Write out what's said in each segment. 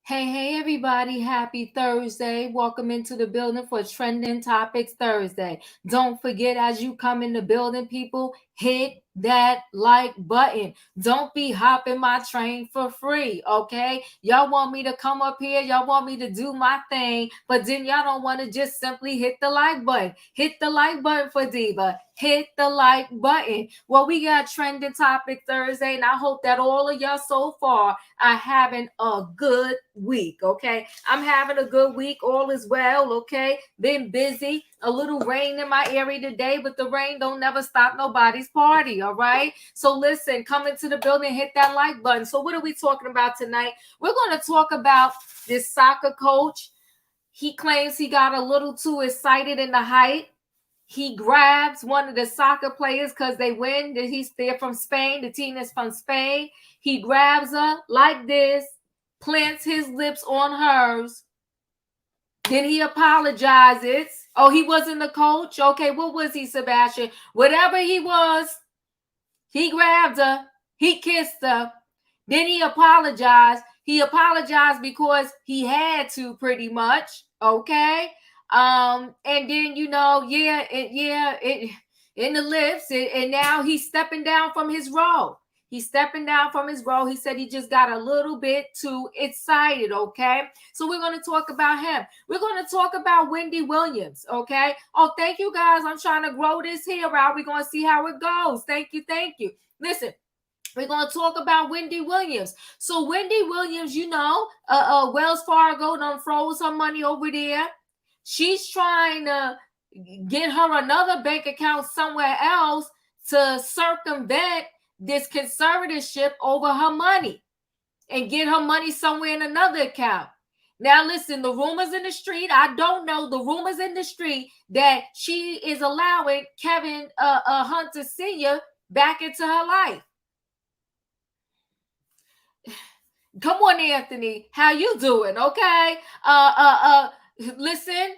Hey, everybody. Happy Thursday. Welcome into the building for Trending Topics Thursday. Don't forget, as you come in the building, people, hit that like button. Don't be hopping my train for free, okay? Y'all want me to come up here, y'all want me to do my thing, but then y'all don't want to just simply hit the like button. Hit the like button for Diva. Hit the like button. Well, we got Trending Topic Thursday, and I hope that all of y'all so far are having a good week, okay? I'm having a good week. All is well, okay? Been busy. A little rain in my area today, but the rain don't never stop nobody's party, all right? So listen, come into the building, hit that like button. So what are we talking about tonight? We're going to talk about this soccer coach. He claims he got a little too excited in the height. He grabs one of the soccer players because they win. They're from Spain. The team is from Spain. He grabs her like this, plants his lips on hers. Then he apologizes. Oh, he wasn't the coach? Okay, what was he, Sebastian? Whatever he was, he grabbed her. He kissed her. Then he apologized. He apologized because he had to, pretty much. Okay. And then in the lips, and now he's stepping down from his role. He's stepping down from his role. He said he just got a little bit too excited, okay? So we're going to talk about him. We're going to talk about Wendy Williams, okay? Oh, thank you, guys. I'm trying to grow this here out. We're going to see how it goes. Thank you. Listen, we're going to talk about Wendy Williams. So Wendy Williams, Wells Fargo done froze her money over there. She's trying to get her another bank account somewhere else to circumvent this conservatorship over her money and get her money somewhere in another account. Now, listen, the rumors in the street, I don't know, the rumors in the street that she is allowing Kevin Hunter Sr. back into her life. Come on, Anthony. How you doing? Okay. Listen.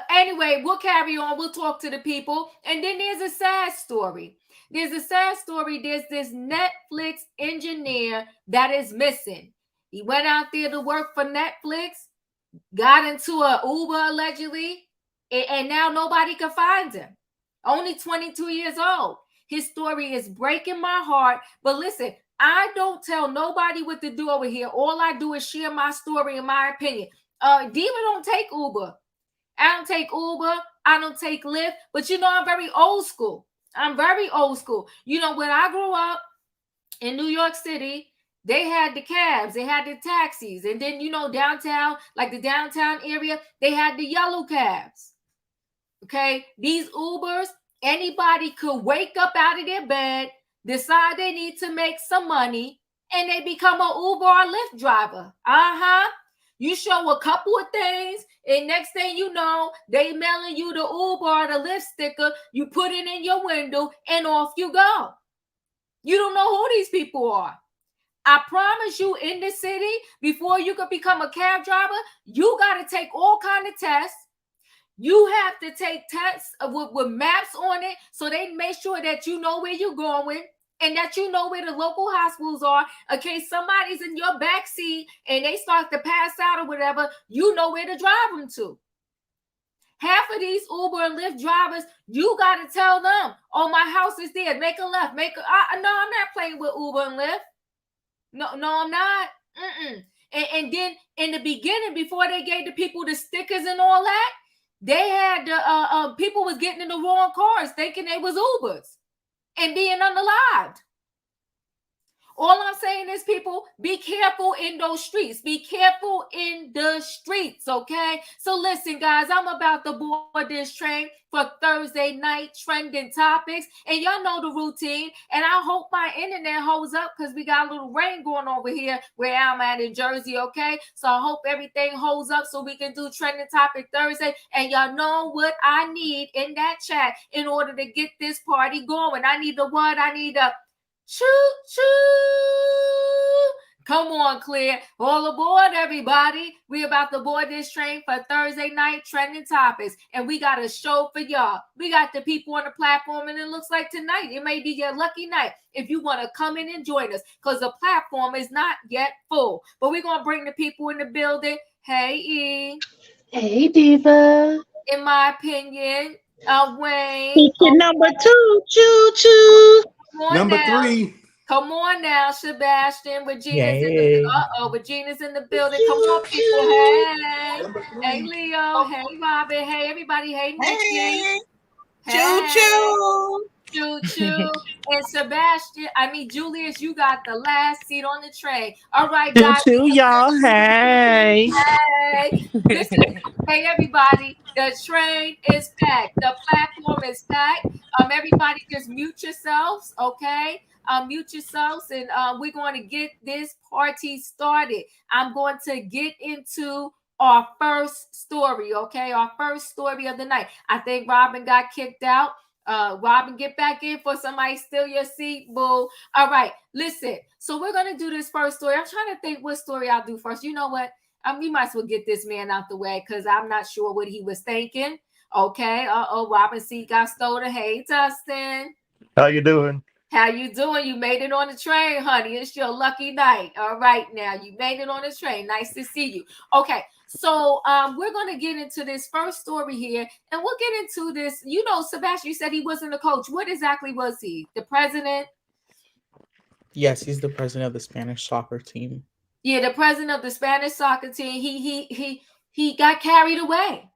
Anyway, we'll carry on. We'll talk to the people. And then there's a sad story. There's this Netflix engineer that is missing. He went out there to work for Netflix, got into an Uber allegedly, and now nobody can find him. Only 22 years old. His story is breaking my heart. But listen, I don't tell nobody what to do over here. All I do is share my story and my opinion. Diva don't take Uber. I don't take Uber. I don't take Lyft. But I'm very old school. When I grew up in New York City, they had the cabs, they had the taxis. And then, downtown, like the downtown area, they had the yellow cabs. Okay? These Ubers, anybody could wake up out of their bed, decide they need to make some money, and they become an Uber or Lyft driver. You show a couple of things, and next thing you know, they mailing you the Uber or the Lyft sticker. You put it in your window, and off you go. You don't know who these people are. I promise you, in the city, before you could become a cab driver, you got to take all kind of tests. You have to take tests with maps on it, so they make sure that you know where you're going and that you know where the local hospitals are. In case somebody's in your back seat and they start to pass out or whatever, you know where to drive them to. Half of these Uber and Lyft drivers, you got to tell them, oh, my house is there. Make a left. No, I'm not playing with Uber and Lyft. No, I'm not. And then in the beginning, before they gave the people the stickers and all that, they had the people was getting in the wrong cars thinking they was Ubers and being unalived. All I'm saying is, people, be careful in those streets. Be careful in the streets, okay? So listen, guys, I'm about to board this train for Thursday night trending topics. And y'all know the routine. And I hope my internet holds up because we got a little rain going over here where I'm at in Jersey, okay? So I hope everything holds up so we can do trending topic Thursday. And y'all know what I need in that chat in order to get this party going. I need the what? I need a choo choo. Come on, Clear. All aboard, everybody. We about to board this train for Thursday night trending topics. And we got a show for y'all. We got the people on the platform, and it looks like tonight, it may be your lucky night if you want to come in and join us, because the platform is not yet full. But we're going to bring the people in the building. Hey, E. Hey, Diva. In my opinion, Wayne. Ticket number 2, choo choo. Come on Number now. 3. Come on now, Sebastian. Regina's in the Yay. Regina's in the building. Come on, people. Hey. Number 3. Hey, Leo. Hey, Robin. Hey, everybody. Hey, Nikki. Choo choo. Choo choo. And Sebastian, Julius, you got the last seat on the train. All right, guys. Choo y'all. Hey. Hey. Listen, hey, everybody. The train is packed. The platform is packed. Everybody just mute yourselves, okay? Mute yourselves, and we're going to get this party started. I'm going to get into our first story, okay? Our first story of the night. I think Robin got kicked out. Robin, get back in for somebody steal your seat, boo. All right, listen. So we're going to do this first story. I'm trying to think what story I'll do first. You know what? We might as well get this man out the way, because I'm not sure what he was thinking. Okay. Robin C got stolen. Hey, Dustin. How you doing? How you doing? You made it on the train, honey. It's your lucky night. All right, now you made it on the train. Nice to see you. Okay, so we're gonna get into this first story here, and we'll get into this. You know, Sebastian, you said he wasn't a coach. What exactly was he? The president? Yes, he's the president of the Spanish soccer team. Yeah, the president of the Spanish soccer team. He got carried away.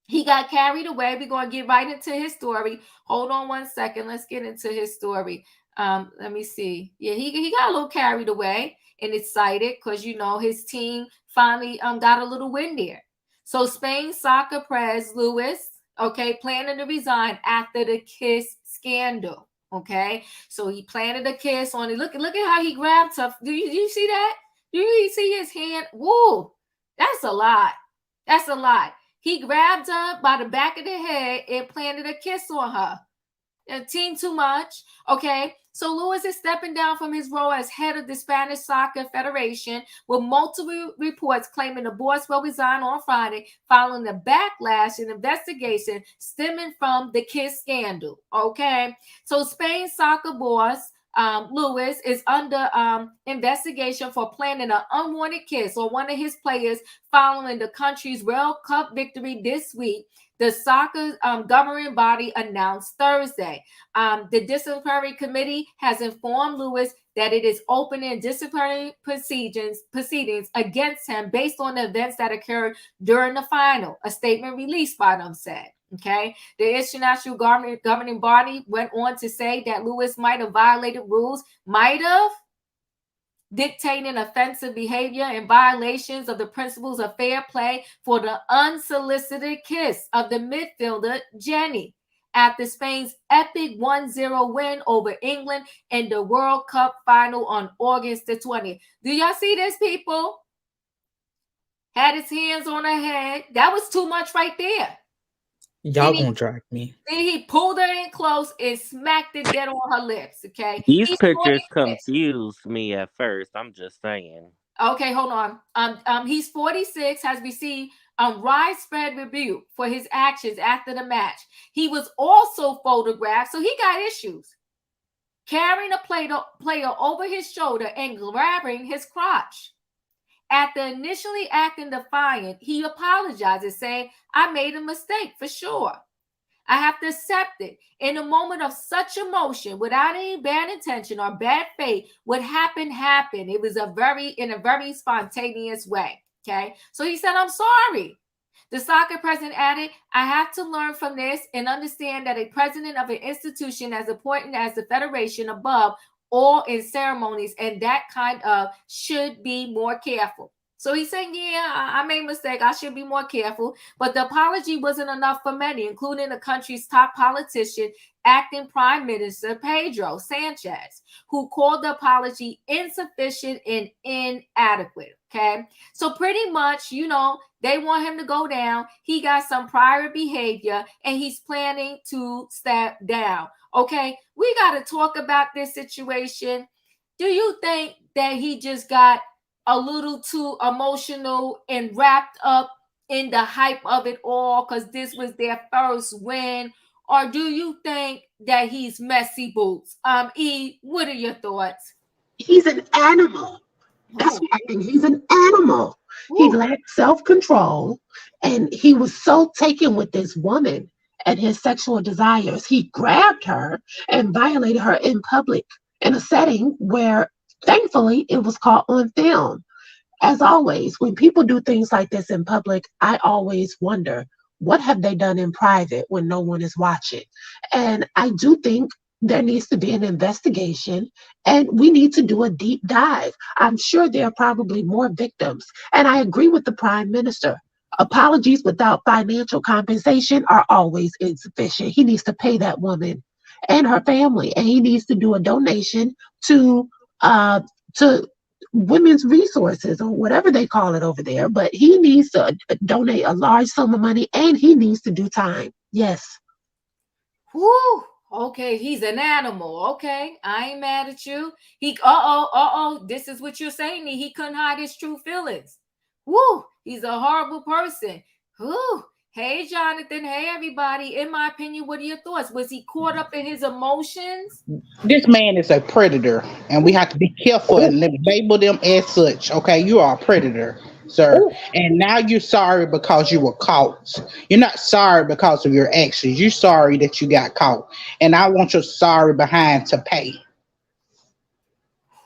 He got carried away. We're going to get right into his story. Hold on one second. Let's get into his story. Let me see. Yeah, he got a little carried away and excited because, you know, his team finally got a little win there. So Spain soccer prez Luis, okay, planning to resign after the kiss scandal. Okay, so he planted a kiss on it. Look at how he grabbed her. Do you see that? Do you see his hand? Whoa, that's a lot. That's a lot. He grabbed her by the back of the head and planted a kiss on her. A team too much. Okay. So Luis is stepping down from his role as head of the Spanish Soccer Federation, with multiple reports claiming the boss will resign on Friday following the backlash and investigation stemming from the kiss scandal. Okay. So Spain's soccer boss, Luis, is under investigation for planning an unwanted kiss on one of his players following the country's World Cup victory this week, the soccer governing body announced Thursday. The disciplinary committee has informed Luis that it is opening disciplinary proceedings against him based on the events that occurred during the final, a statement released by them said. Okay, the international governing body went on to say that Luis might have violated rules, dictating offensive behavior and violations of the principles of fair play for the unsolicited kiss of the midfielder Jenny after Spain's epic 1-0 win over England in the World Cup final on August the 20th. Do y'all see this, people? Had his hands on her head. That was too much right there. Y'all gonna drag me. Then he pulled her in close and smacked it dead on her lips. Okay. These pictures confused me at first. I'm just saying. Okay, hold on. He's 46, has received widespread rebuke for his actions after the match. He was also photographed, so he got issues, carrying a player over his shoulder and grabbing his crotch. After initially acting defiant, he apologized, saying, "I made a mistake for sure. I have to accept it. In a moment of such emotion, without any bad intention or bad faith, what happened. It was in a very spontaneous way." Okay. So he said, "I'm sorry." The soccer president added, "I have to learn from this and understand that a president of an institution as important as the federation above all in ceremonies and that kind of should be more careful." So he's saying, yeah, I made a mistake. I should be more careful. But the apology wasn't enough for many, including the country's top politician, acting Prime Minister Pedro Sanchez, who called the apology insufficient and inadequate. Okay. So pretty much, you know, they want him to go down. He got some prior behavior and he's planning to step down. Okay. We got to talk about this situation. Do you think that he just got a little too emotional and wrapped up in the hype of it all because this was their first win? Or do you think that he's messy boots? E, what are your thoughts? He's an animal. That's Oh, what I think. He's an animal. He woo. lacked self-control, and he was so taken with this woman and his sexual desires. He grabbed her and violated her in public in a setting where, thankfully, it was caught on film. As always, when people do things like this in public, I always wonder, what have they done in private when no one is watching? And I do think there needs to be an investigation, and we need to do a deep dive. I'm sure there are probably more victims. And I agree with the Prime Minister. Apologies without financial compensation are always insufficient. He needs to pay that woman and her family, and he needs to do a donation to uh, to women's resources or whatever they call it over there. But he needs to donate a large sum of money, and he needs to do time. Yes. Whew. Okay, he's an animal. Okay, I ain't mad at you. He this is what you're saying. He couldn't hide his true feelings. Woo, he's a horrible person. Whew. Hey, Jonathan. Hey, everybody. In my opinion, what are your thoughts? Was he caught up in his emotions? This man is a predator, and we have to be careful and label them as such. Okay, you are a predator, sir. And now you're sorry because you were caught. You're not sorry because of your actions. You're sorry that you got caught. And I want your sorry behind to pay.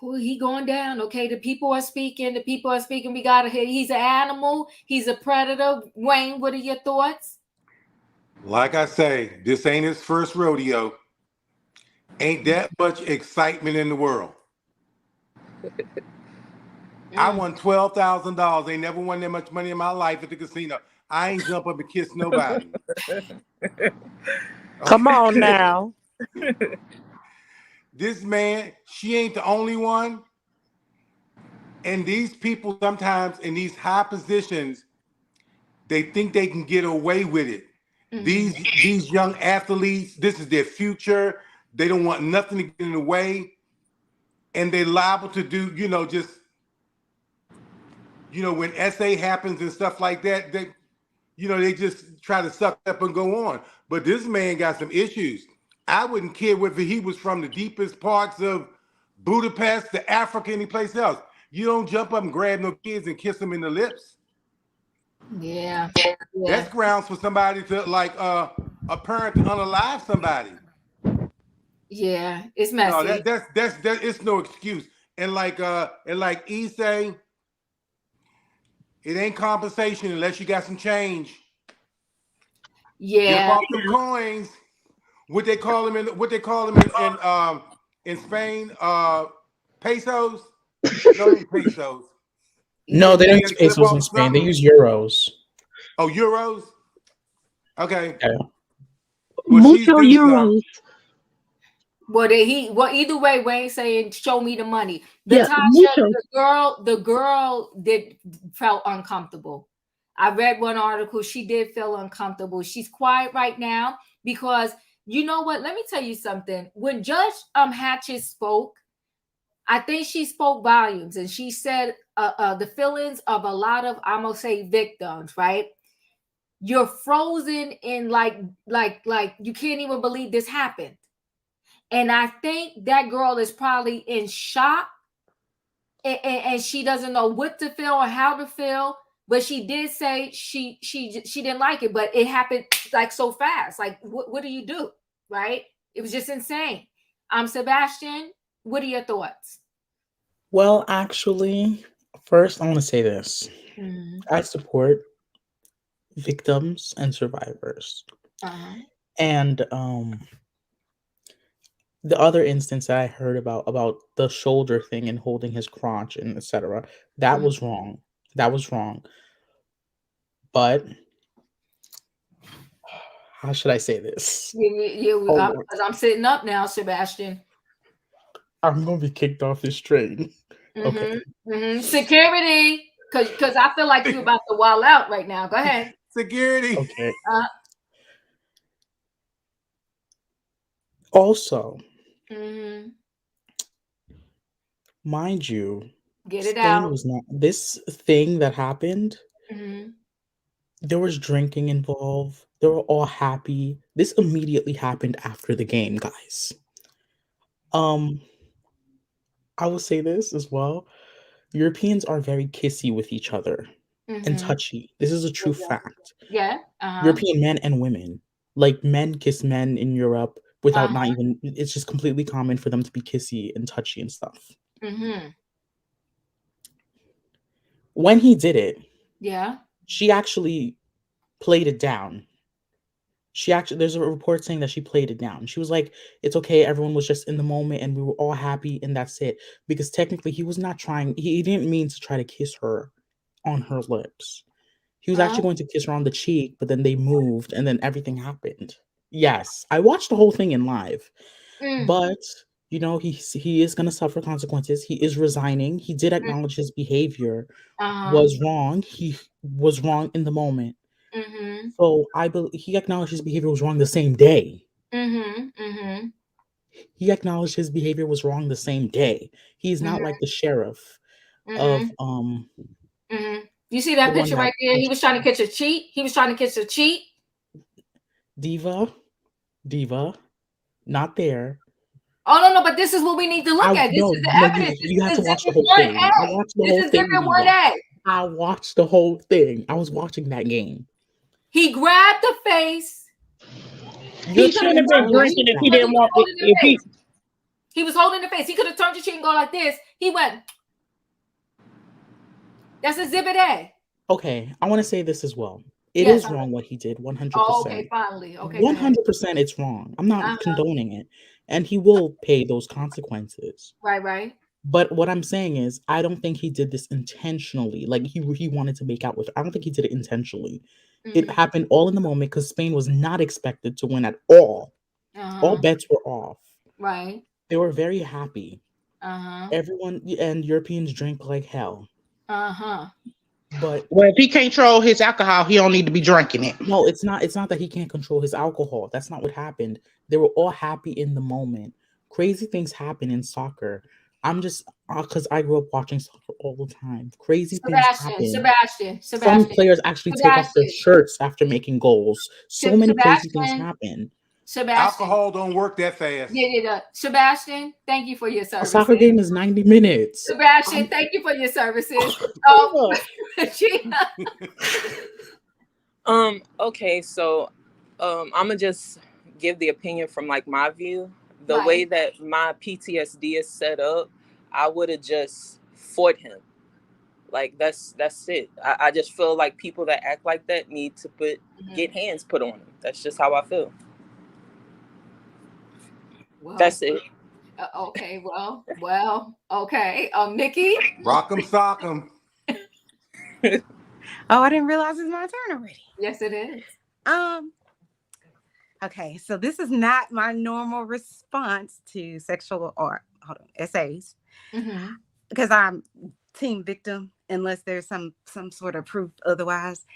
Who he going down? Okay, the people are speaking. The people are speaking. We gotta hear. He's an animal. He's a predator. Wayne, what are your thoughts? Like I say, this ain't his first rodeo. Ain't that much excitement in the world. I won $12,000. Ain't never won that much money in my life at the casino. I ain't jump up and kiss nobody. Come on now. This man, she ain't the only one. And these people sometimes in these high positions, they think they can get away with it. These young athletes, this is their future. They don't want nothing to get in the way. And they're liable to do, just, when SA happens and stuff like that, they just try to suck up and go on. But this man got some issues. I wouldn't care whether he was from the deepest parts of Budapest to Africa, any place else. You don't jump up and grab no kids and kiss them in the lips. Yeah. That's grounds for somebody to a parent to unalive somebody. Yeah, it's messy. No, that's it's no excuse. And like E say, it ain't compensation unless you got some change. Yeah. Give off them coins. What they call them in Spain, pesos. No pesos. No, they don't use Flip pesos in off Spain. They something. use euros. Oh, euros. Okay. Yeah. Well, she's Mucho due euros. Well, either way, Wayne saying, "Show me the money." Yeah, Natasha, mucho. the girl felt uncomfortable. I read one article. She did feel uncomfortable. She's quiet right now because you know what? Let me tell you something. When Judge Hatchett spoke, I think she spoke volumes, and she said the feelings of a lot of, I'm gonna say, victims. Right? You're frozen in like you can't even believe this happened. And I think that girl is probably in shock, and she doesn't know what to feel or how to feel. But she did say she didn't like it, but it happened like so fast. Like, what do you do, right? It was just insane. Sebastian, what are your thoughts? Well, actually, first I want to say this. I support victims and survivors. And the other instance that I heard about the shoulder thing and holding his crotch and etc. That was wrong. That was wrong. But how should I say this? I'm sitting up now, Sebastian. I'm gonna be kicked off this train. Okay. Security, because I feel like you're about to wall out right now. Go ahead. Security. Okay. Also, Mind you, Get it Spain out. was not this thing that happened. Mm-hmm. There was drinking involved. They were all happy. This immediately happened after the game, guys. Um, I will say this as well. Europeans are very kissy with each other and Mm-hmm. touchy. This is a true fact. Yeah. Uh-huh. European men and women, like men kiss men in Europe without Uh-huh. not even. It's just completely common for them to be kissy and touchy and stuff. Mm-hmm. When he did it, Yeah. she actually played it down. There's a report saying that she played it down. She was like, it's okay, everyone was just in the moment and we were all happy and that's it. Because technically he was not trying, he didn't mean to try to kiss her on her lips. He was actually going to kiss her on the cheek, but then they moved and then everything happened. Yes, I watched the whole thing in live. Mm. But he is going to suffer consequences. He is resigning. He did acknowledge his behavior Uh-huh. was wrong. He was wrong in the moment. Mm-hmm. So I believe he acknowledged his behavior was wrong the same day. Mm-hmm. Mm-hmm. He acknowledged his behavior was wrong the same day. He's not like the sheriff of Mm-hmm. You see the that one picture that right there? He was trying to catch a cheat. He was trying to catch a cheat. Diva, not there. Oh no, but this is what we need to look at. This is the evidence. You have to This watch is the whole thing. I watched the whole thing. Exhibit 1A. I watched the whole thing. I was watching that game. He grabbed the face. He shouldn't have been drinking if he didn't want it. He was holding the face. He could have turned the cheek and go like this. He went. That's Exhibit A. Okay, I want to say this as well. It is wrong what he did, 100%. Oh, okay, finally. Okay, 100% it's wrong. I'm not condoning it. And he will pay those consequences. Right. But what I'm saying is, I don't think he did this intentionally. Like, he wanted to make out with her. I don't think he did it intentionally. Mm-hmm. It happened all in the moment because Spain was not expected to win at all. All bets were off. Right. They were very happy. Everyone and Europeans drink like hell. But if he can't control his alcohol, he don't need to be drinking it. No, it's not that he can't control his alcohol. That's not what happened. They were all happy in the moment. Crazy things happen in soccer. I'm just because I grew up watching soccer all the time. Crazy things happen. Sebastian. Some players actually take off their shirts after making goals. So many crazy things happen. Alcohol don't work that fast. Yeah. Sebastian, thank you for your services. A soccer game is 90 minutes. Sebastian, thank you for your services. Okay, so I'ma just give the opinion from like my view. The way that my PTSD is set up, I would have just fought him. Like that's it. I just feel like people that act like that need to get hands put on them. That's just how I feel. Well, that's it. Okay. Well. Okay. Nikki. Rock 'em, sock 'em. Oh, I didn't realize it's my turn already. Yes, it is. Okay, so this is not my normal response to sexual essays, because I'm team victim unless there's some sort of proof otherwise.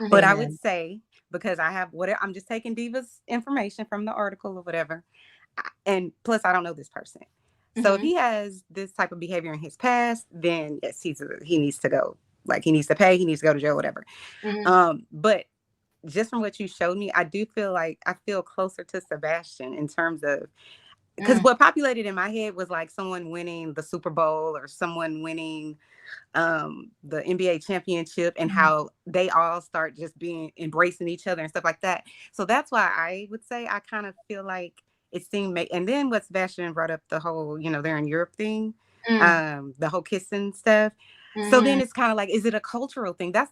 But I would say, because I have I'm just taking Diva's information from the article or whatever, and plus I don't know this person. So if he has this type of behavior in his past, then yes, he needs to go. Like he needs to pay, he needs to go to jail, whatever. But just from what you showed me, I do feel like I feel closer to Sebastian in terms of, because what populated in my head was like someone winning the Super Bowl or someone winning the NBA championship, and how they all start just embracing each other and stuff like that. So that's why I would say I kind of feel like it seemed, and then what Sebastian brought up, the whole, they're in Europe thing, the whole kissing stuff. So then it's kind of like, is it a cultural thing? That's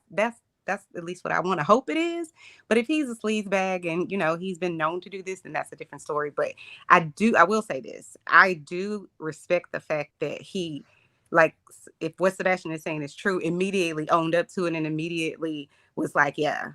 at least what I want to hope it is. But if he's a sleazebag and, he's been known to do this, then that's a different story. But I will say this. I do respect the fact that he, like, if what Sebastian is saying is true, immediately owned up to it and immediately was like, yeah,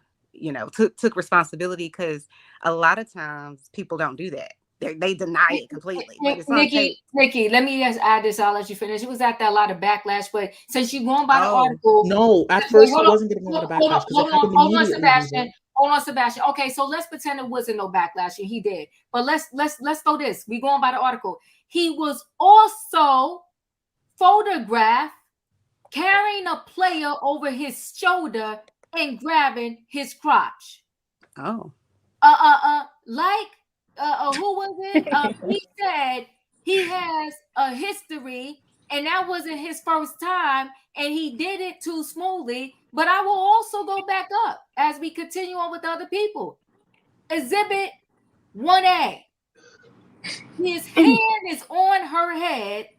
took responsibility, because a lot of times people don't do that. They deny it completely. Nikki, let me just add this. I'll let you finish. It was after a lot of backlash, but since you're going by the article, no, at first it wasn't getting a lot of backlash. Hold on, Sebastian. Hold on, Sebastian. Okay, so let's pretend it wasn't no backlash and he did. But let's go this. We going by the article. He was also photographed carrying a player over his shoulder and grabbing his crotch. Oh. Who was it? He said he has a history, and that wasn't his first time, and he did it too smoothly. But I will also go back up as we continue on with other people. Exhibit 1A. His hand is on her head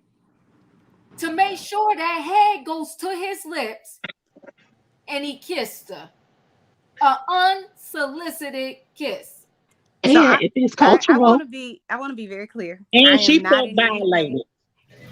to make sure that head goes to his lips, and he kissed her. An unsolicited kiss. And So if it's cultural, I want to be very clear. And she felt violated.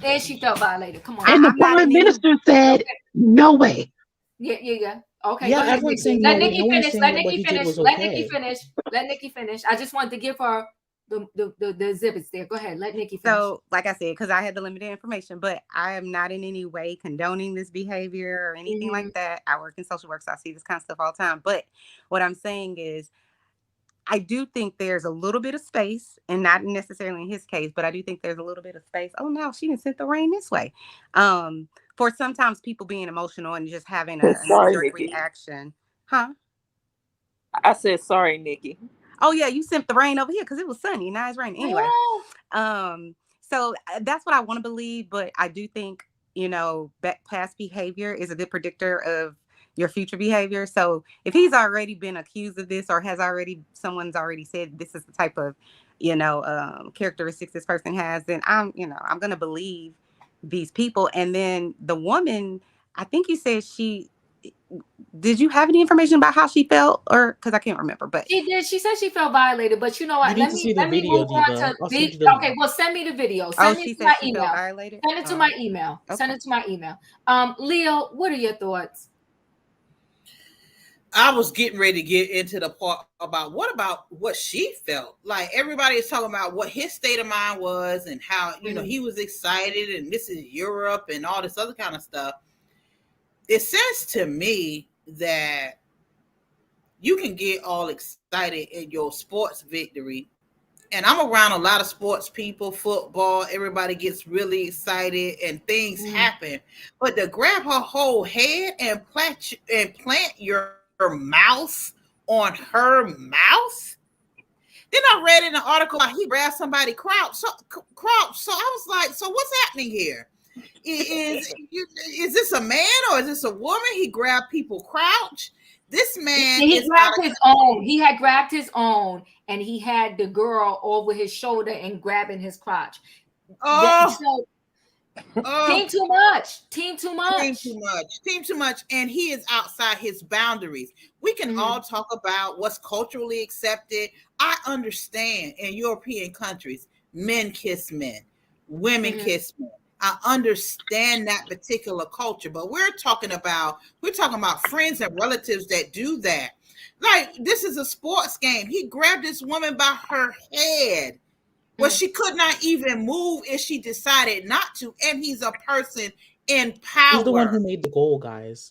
And she felt violated. Come on. and the prime minister said, "No way." Yeah. Okay. Yeah, go ahead, everyone's Nikki. saying Let no way. Nikki No one's finish. saying Let that what Nikki he did finish. was Let okay. Nikki finish. Let Nikki finish. I just wanted to give her the exhibits there. Go ahead. Let Nikki finish. So, like I said, because I had the limited information, but I am not in any way condoning this behavior or anything like that. I work in social work, so I see this kind of stuff all the time. But what I'm saying is, I do think there's a little bit of space, and not necessarily in his case, but I do think there's a little bit of space. Oh no, she didn't send the rain this way. For sometimes people being emotional and just having a knee-jerk reaction. Huh? I said sorry, Nikki. Oh yeah, you sent the rain over here because it was sunny. Now it's raining anyway. So that's what I want to believe, but I do think, past behavior is a good predictor of your future behavior. So if he's already been accused of this, or someone's already said this is the type of, characteristics this person has, then I'm going to believe these people. And then the woman, I think you said did you have any information about how she felt, or because I can't remember? But she did. She said she felt violated, but you know what? You need to see the video, Diva. Okay, well, send me the video. Send it to my email. Send it to my email. Okay. Send it to my email. Leo, what are your thoughts? I was getting ready to get into the part about what she felt. Like, everybody is talking about what his state of mind was and how, he was excited and this is Europe and all this other kind of stuff. It says to me that you can get all excited at your sports victory. And I'm around a lot of sports people, football, everybody gets really excited and things happen. But to grab her whole head and plant your mouth on her mouth. Then I read in an article he grabbed somebody crotch. So I was like, so what's happening here? Is this a man or is this a woman? He grabbed people crouch. This man he grabbed his own. He had grabbed his own, and he had the girl over his shoulder and grabbing his crotch. Team too much. And he is outside his boundaries. We can all talk about what's culturally accepted. I understand in European countries, men kiss men, women kiss men. I understand that particular culture, but we're talking about friends and relatives that do that. Like, this is a sports game. He grabbed this woman by her head. Well, she could not even move if she decided not to. And he's a person in power. She's the one who made the goal, guys.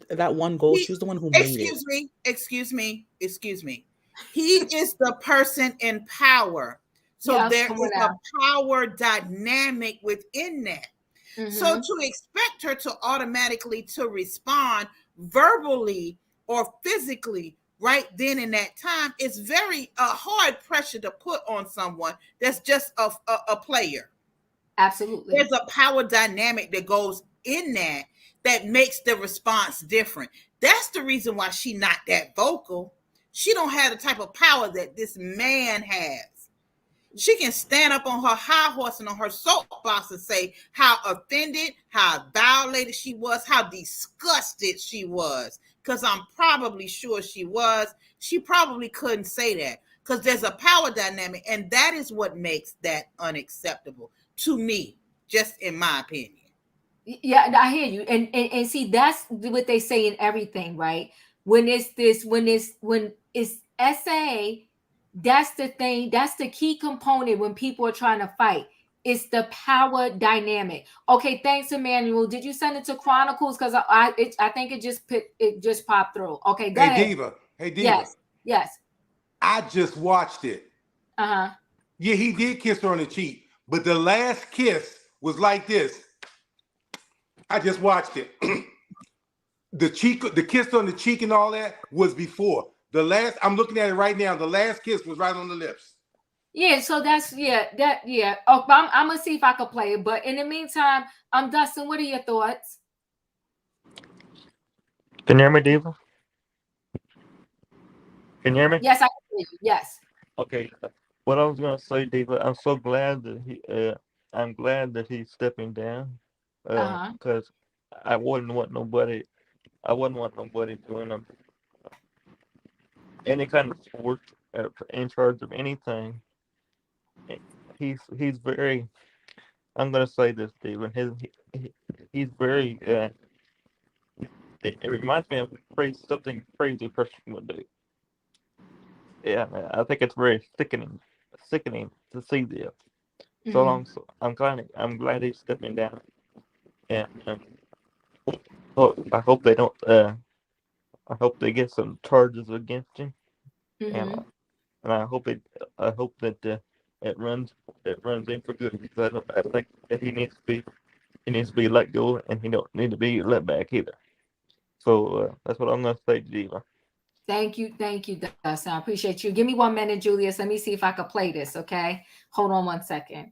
That one goal. She was the one who made it. Excuse me. He is the person in power. So there is a power dynamic within that. So to expect her to automatically to respond verbally or physically right then in that time is very hard pressure to put on someone that's just a player. Absolutely. There's a power dynamic that goes in that makes the response different. That's the reason why she's not that vocal. She don't have the type of power that this man has. She can stand up on her high horse and on her soapbox and say how offended, how violated she was, how disgusted she was. Because I'm probably sure she was. She probably couldn't say that because there's a power dynamic, and that is what makes that unacceptable to me, just in my opinion. Yeah, I hear you. And see, that's what they say in everything, right? When it's SA, that's the thing. That's the key component when people are trying to fight. It's the power dynamic. Okay, thanks, Emmanuel. Did you send it to Chronicles? Because I think it just popped through. Okay, go ahead. Hey, Diva. Yes. I just watched it. Yeah, he did kiss her on the cheek, but the last kiss was like this. I just watched it. The kiss on the cheek and all that was before. The last, I'm looking at it right now. The last kiss was right on the lips. Yeah, so that's Oh, I'm gonna see if I can play it. But in the meantime, Dustin, what are your thoughts? Can you hear me, Diva? Can you hear me? Yes, I can hear you. Yes. Okay. What I was gonna say, Diva, I'm so glad that I'm glad that he's stepping down. Because I wouldn't want nobody doing any kind of sport in charge of anything. He's very. I'm gonna say this, Steven. He's very. It reminds me of something crazy person would do. Yeah, I think it's very sickening to see this. So I'm glad he's stepping down, and I hope they don't. I hope they get some charges against him, and I hope that it runs in for good, because I think that he needs to be let go, and he don't need to be let back either. So that's what I'm gonna say, Diva. Thank you, Dustin. I appreciate you. Give me 1 minute, Julius. Let me see if I could play this. Okay, hold on 1 second.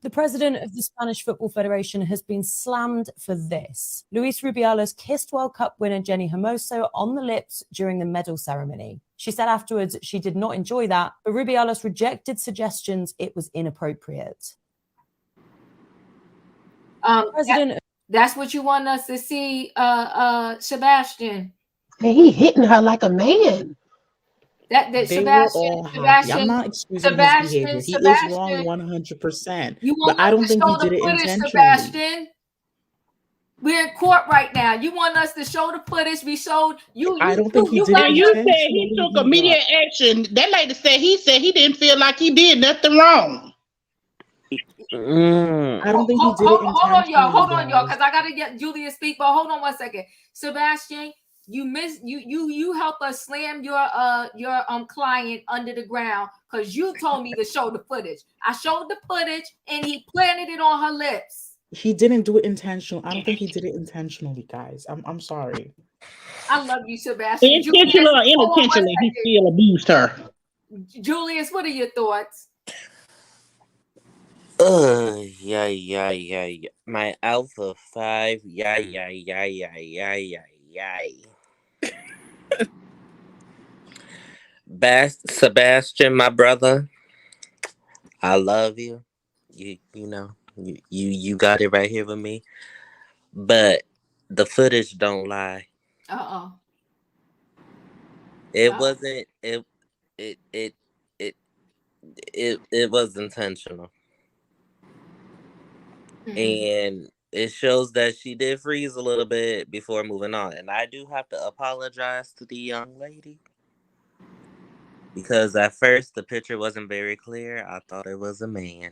The president of the Spanish Football Federation has been slammed for this. Luis Rubiales kissed World Cup winner Jenny Hermoso on the lips during the medal ceremony. She said afterwards she did not enjoy that, but Rubiales rejected suggestions it was inappropriate. That's what you want us to see, Sebastian. He hitting her like a man. They Sebastian, were all happy. I'm not excusing his behavior. He is wrong 100%. But I don't think he did it intentionally. Sebastian, we're in court right now. You want us to show the footage? We showed you. I don't think he did it. You said he took immediate action. That lady said he didn't feel like he did nothing wrong. I don't think he did it intentionally. Hold on, y'all, because I gotta get Julia speak. But hold on 1 second, Sebastian. You help us slam your client under the ground because you told me to show the footage. I showed the footage and he planted it on her lips. He didn't do it intentionally. I don't think he did it intentionally, guys. I'm sorry. I love you, Sebastian. Intentional or unintentionally, he still abused her. Julius, what are your thoughts? Yeah. My Alpha 5, yeah. Sebastian, my brother, I love you. You know, you got it right here with me. But the footage don't lie. It wasn't. It was intentional. And it shows that she did freeze a little bit before moving on. And I do have to apologize to the young lady, because at first the picture wasn't very clear. I thought it was a man.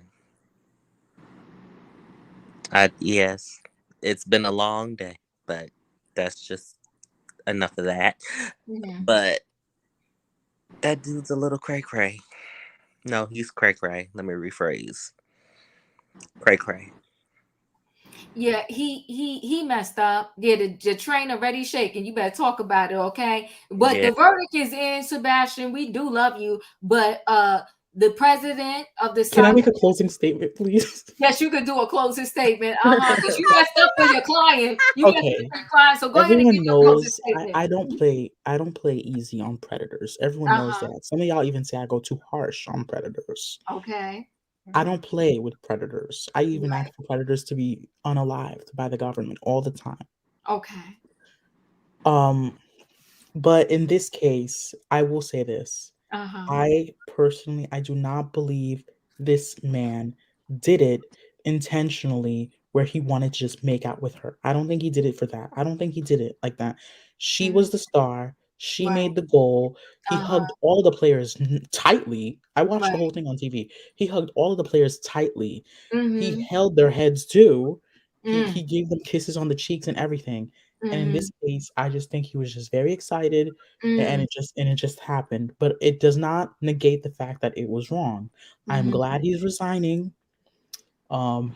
Yes, it's been a long day, but that's just enough of that. But that dude's a little cray-cray. No, he's cray-cray. Let me rephrase. Cray-cray. Yeah, he messed up. Yeah, the train already shaking. You better talk about it, okay? But the verdict is in, Sebastian. We do love you, but the president of the Can I make a closing statement, please? Yes, you could do a closing statement. Because you messed up for your client. So go ahead and give knows your closing statement. I don't play easy on predators. Everyone knows that. Some of y'all even say I go too harsh on predators. Okay. I don't play with predators. I even ask for predators to be unalived by the government all the time. Okay. But in this case, I will say this. I do not believe this man did it intentionally where he wanted to just make out with her. I don't think he did it for that. I don't think he did it like that. She was the star. She made the goal. He hugged all the players tightly. I watched the whole thing on TV. He hugged all of the players tightly. He held their heads too. He gave them kisses on the cheeks and everything. And in this case, I just think he was just very excited, and it just happened. But it does not negate the fact that it was wrong. I'm glad he's resigning.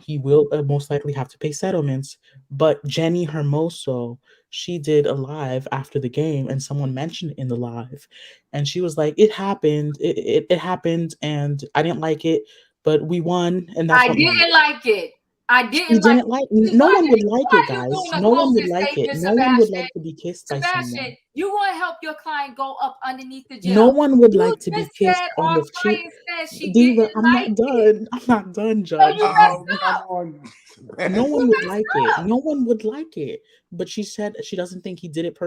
He will most likely have to pay settlements. But Jenny Hermoso, she did a live after the game, and someone mentioned it in the live, and she was like, "It happened. It happened, and I didn't like it, but we won, and that's I what didn't matters." like it. I She didn't like didn't it. like. See, No why one would like are it, you guys. doing a No one would closing like it. statement, No one would Sebastian? like to be kissed by Sebastian, someone. you want to help your client go up underneath the No gel. one would You like to be just kissed said on our the cheek. client said she Diva, didn't I'm like not it. done. I'm not done, So Judge. you Oh, messed come up. on. No one You would messed like it. up. No one would like it. But she said she doesn't think he did it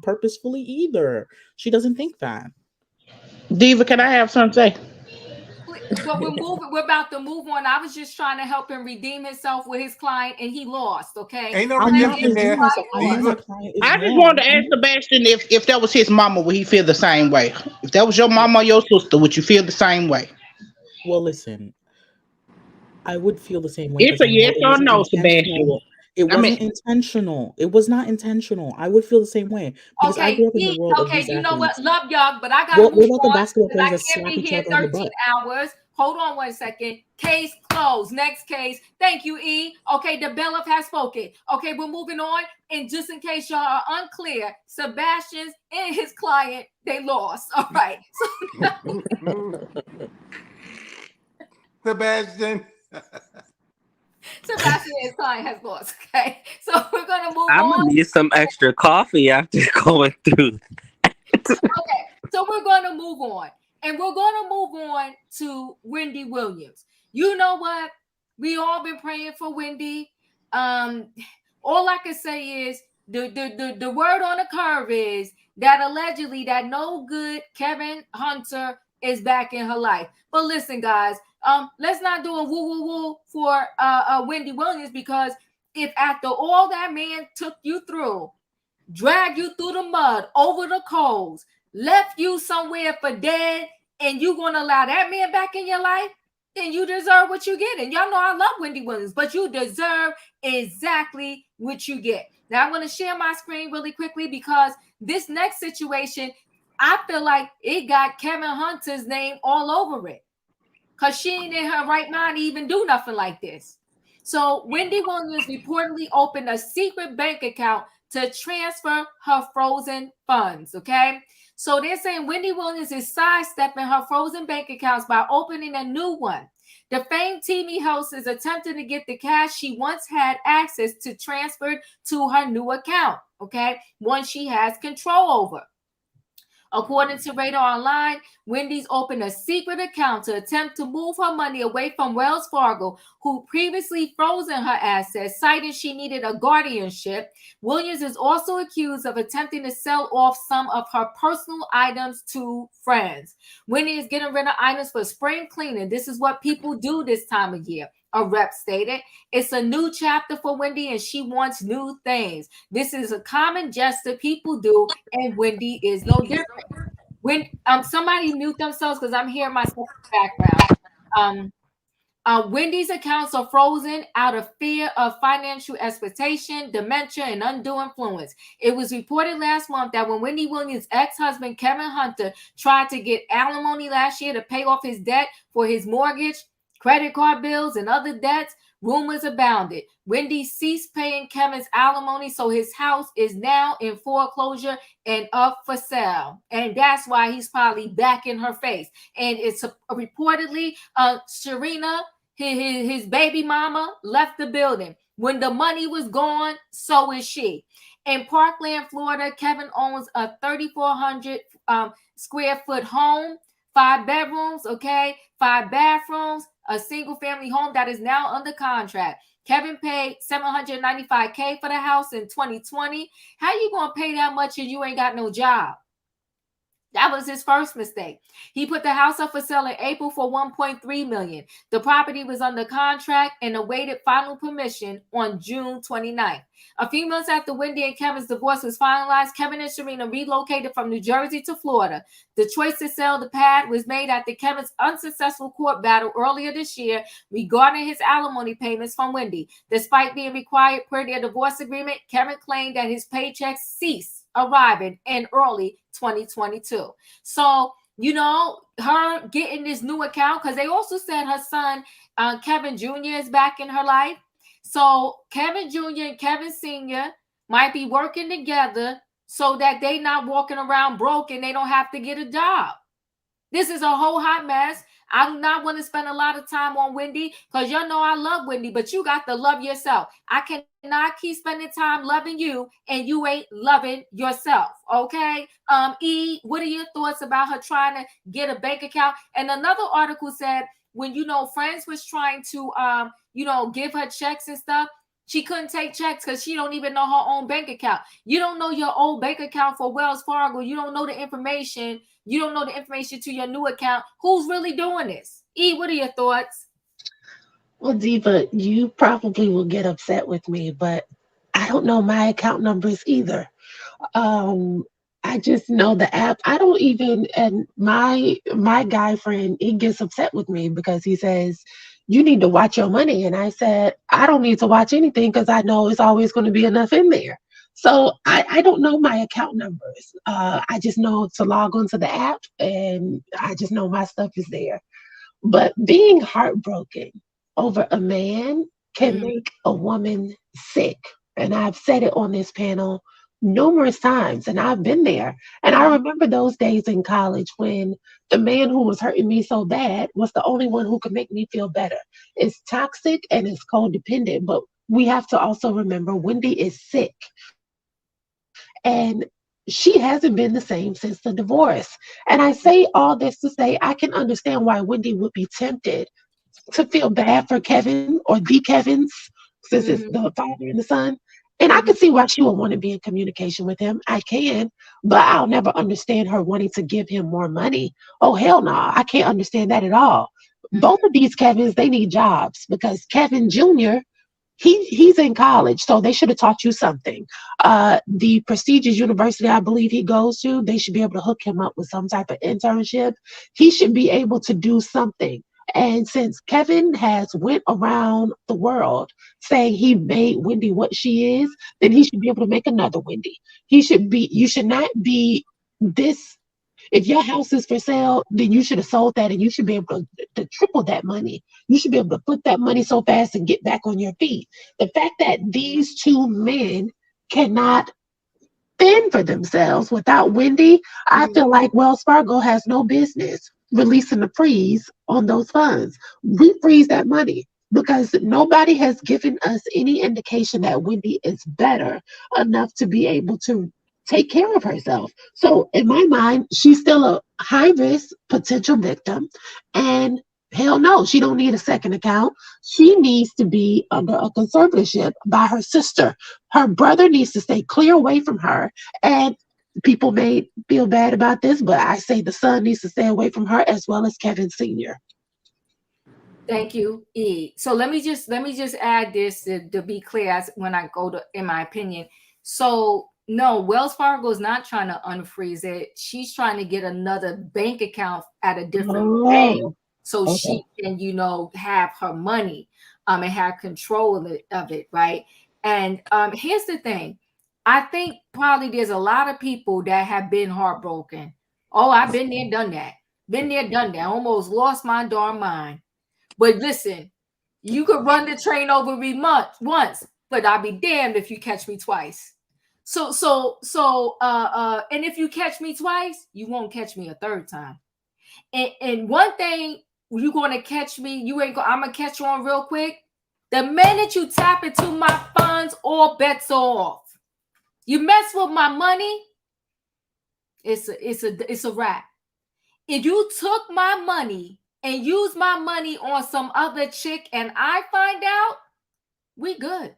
purposefully either. She doesn't think that. Diva, can I have something to say? But we're about to move on. I was just trying to help him redeem himself with his client, and he lost. Okay. Ain't no I'm not redemption there, redeeming myself. I know my Diva. client is I just wrong. wanted to ask Sebastian if that was his mama, would he feel the same way? If that was your mama or your sister, would you feel the same way? Well, listen, I would feel the same way It's because a I know yes it or wasn't no, Sebastian. intentional. It I mean, wasn't intentional. It was not intentional. I would feel the same way because I Okay, grew up in the world of okay, these you know what? athletes. Love y'all, but I gotta move What about the on basketball because players I that can't slap be each here other on the 13 butt? hours. Hold on 1 second. Case closed. Next case. Thank you, E. Okay, the bailiff has spoken. Okay, we're moving on. And just in case y'all are unclear, Sebastian's and his client, they lost. All right. Sebastian. Sebastian and his client has lost. Okay. So we're gonna move I'm on. gonna need some extra coffee after going through. Okay, so we're going to move on. And we're going to move on to Wendy Williams. You know what? We all been praying for Wendy. All I can say is the word on the curve is that allegedly that no good Kevin Hunter is back in her life. But listen, guys, let's not do a woo woo woo for Wendy Williams, because if after all that man took you through, drag you through the mud, over the coals, left you somewhere for dead, and you gonna allow that man back in your life, then you deserve what you get. And y'all know I love Wendy Williams, but you deserve exactly what you get. Now I'm gonna share my screen really quickly because this next situation, I feel like it got Kevin Hunter's name all over it, because she ain't in her right mind to even do nothing like this. So Wendy Williams reportedly opened a secret bank account to transfer her frozen funds. Okay. So they're saying Wendy Williams is sidestepping her frozen bank accounts by opening a new one. The famed TV host is attempting to get the cash she once had access to transferred to her new account. Okay. One she has control over. According to Radar Online, Wendy's opened a secret account to attempt to move her money away from Wells Fargo, who previously frozen her assets, citing she needed a guardianship. Williams is also accused of attempting to sell off some of her personal items to friends. Wendy is getting rid of items for spring cleaning. This is what people do this time of year, a rep stated. It's a new chapter for Wendy, and she wants new things. This is a common gesture people do, and Wendy is no different. When somebody mute themselves because I'm hearing myself in the background. Wendy's accounts are frozen out of fear of financial exploitation, dementia, and undue influence. It was reported last month that when Wendy Williams' ex-husband Kevin Hunter tried to get alimony last year to pay off his debt for his mortgage, credit card bills, and other debts, rumors abounded. Wendy ceased paying Kevin's alimony, so his house is now in foreclosure and up for sale. And that's why he's probably back in her face. And it's reportedly Sharina, his baby mama, left the building. When the money was gone, so is she. In Parkland, Florida, Kevin owns a 3,400 square foot home, 5 bedrooms, 5 bathrooms, a single family home that is now under contract. Kevin paid $795K for the house in 2020. How you gonna pay that much if you ain't got no job? That was his first mistake. He put the house up for sale in April for $1.3 million. The property was under contract and awaited final permission on June 29th. A few months after Wendy and Kevin's divorce was finalized, Kevin and Sharina relocated from New Jersey to Florida. The choice to sell the pad was made after Kevin's unsuccessful court battle earlier this year regarding his alimony payments from Wendy. Despite being required per their divorce agreement, Kevin claimed that his paychecks ceased arriving in early 2022. So her getting this new account, because they also said her son, Kevin Jr. is back in her life. So Kevin Jr. and Kevin Sr. might be working together so that they not walking around broke and they don't have to get a job. This is a whole hot mess. I do not want to spend a lot of time on Wendy, because y'all know I love Wendy, but you got to love yourself. I cannot keep spending time loving you and you ain't loving yourself, okay? E, what are your thoughts about her trying to get a bank account? And another article said when, friends was trying to, give her checks and stuff, she couldn't take checks because she don't even know her own bank account. You don't know your old bank account for Wells Fargo. You don't know the information. You don't know the information to your new account. Who's really doing this? E, what are your thoughts? Well, Diva, you probably will get upset with me, but I don't know my account numbers either. I just know the app. I don't even, and my guy friend, he gets upset with me because he says, you need to watch your money. And I said, I don't need to watch anything because I know it's always going to be enough in there. So I don't know my account numbers. I just know to log onto the app and I just know my stuff is there. But being heartbroken over a man can make a woman sick. And I've said it on this panel numerous times, and I've been there. And I remember those days in college when the man who was hurting me so bad was the only one who could make me feel better. It's toxic and it's codependent, but we have to also remember Wendy is sick. And she hasn't been the same since the divorce. And I say all this to say I can understand why Wendy would be tempted to feel bad for Kevin or the Kevins, since it's the father and the son. And I can see why she would want to be in communication with him. I can, but I'll never understand her wanting to give him more money. Oh, hell no. I can't understand that at all. Both of these Kevins, they need jobs because Kevin Jr., he's in college, so they should have taught you something. The prestigious university I believe he goes to, they should be able to hook him up with some type of internship. He should be able to do something. And since Kevin has went around the world saying he made Wendy what she is, then he should be able to make another Wendy. You should not be this. If your house is for sale, then you should have sold that and you should be able to triple that money. You should be able to flip that money so fast and get back on your feet. The fact that these two men cannot fend for themselves without Wendy, I feel like Wells Fargo has no business releasing the freeze on those funds. Refreeze that money because nobody has given us any indication that Wendy is better enough to be able to take care of herself. So in my mind, she's still a high risk potential victim, and hell no, she don't need a second account. She needs to be under a conservatorship by her sister. Her brother needs to stay clear away from her. And people may feel bad about this, but I say the son needs to stay away from her as well as Kevin Sr. Thank you, E. So let me just add this to be clear as when I go to, in my opinion. So no, Wells Fargo is not trying to unfreeze it. She's trying to get another bank account at a different bank so she can, have her money and have control of it, right? And here's the thing. I think probably there's a lot of people that have been heartbroken. Oh, I've been there, done that. Been there, done that. Almost lost my darn mind. But listen, you could run the train over me once, but I'll be damned if you catch me twice. So, and if you catch me twice, you won't catch me a third time. And one thing, you're going to catch me, I'm going to catch you on real quick. The minute you tap into my funds, all bets are off. You mess with my money, it's a wrap. If you took my money and used my money on some other chick and I find out, we good.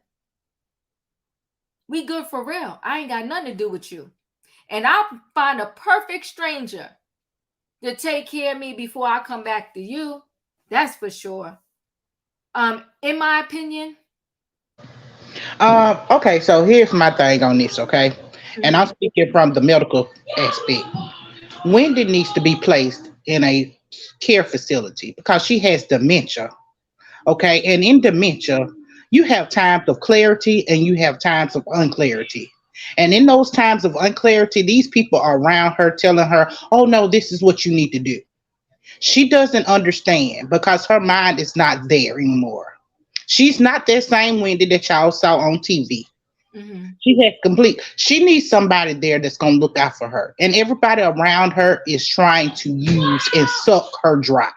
We good for real. I ain't got nothing to do with you. And I'll find a perfect stranger to take care of me before I come back to you. That's for sure. In my opinion. Okay, so here's my thing on this, okay? And I'm speaking from the medical aspect. Wendy needs to be placed in a care facility because she has dementia, okay? And in dementia, you have times of clarity and you have times of unclarity. And in those times of unclarity, these people are around her telling her, oh no, this is what you need to do. She doesn't understand because her mind is not there anymore. She's not that same Wendy that y'all saw on TV. She needs somebody there that's going to look out for her. And everybody around her is trying to use and suck her dry.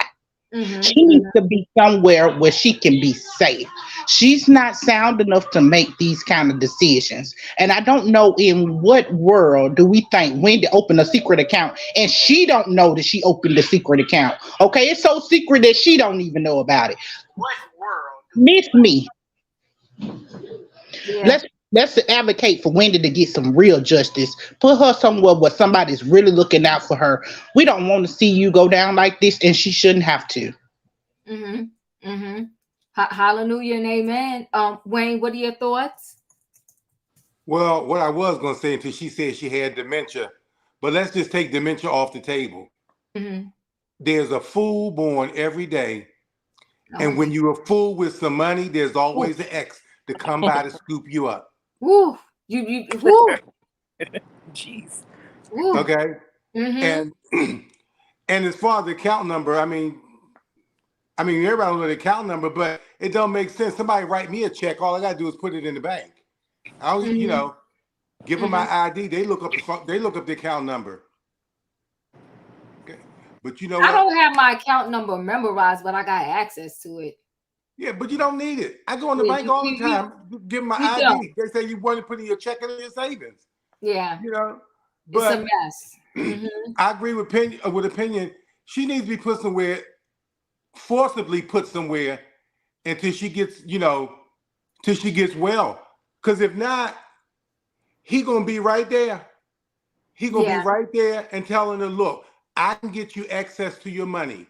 She needs to be somewhere where she can be safe. She's not sound enough to make these kind of decisions. And I don't know in what world do we think Wendy opened a secret account and she don't know that she opened a secret account. Okay, it's so secret that she don't even know about it. What world? Miss me. Yeah. Let's advocate for Wendy to get some real justice. Put her somewhere where somebody's really looking out for her. We don't want to see you go down like this, and she shouldn't have to. Hallelujah and amen. Wayne, what are your thoughts? Well, what I was going to say until she said she had dementia, but let's just take dementia off the table. There's a fool born every day, and when you're a fool with some money, there's always an ex to come by to scoop you up. Woo! Woo! Jeez. Okay. And as far as the account number, I mean, everybody knows the account number, but it don't make sense. Somebody write me a check. All I gotta do is put it in the bank. I don't, you know, give them my ID. They look up the account number. Okay. But you know what? I don't have my account number memorized, but I got access to it. Yeah, but you don't need it. I go in the bank all the time. Give them my ID. Don't. They say you want to put in your checking and your savings. Yeah. You know, but it's a mess. I agree with opinion. She needs to be put somewhere, forcibly put somewhere until she gets, till she gets well. Because if not, he gonna be right there. He gonna be right there and telling her, look, I can get you access to your money.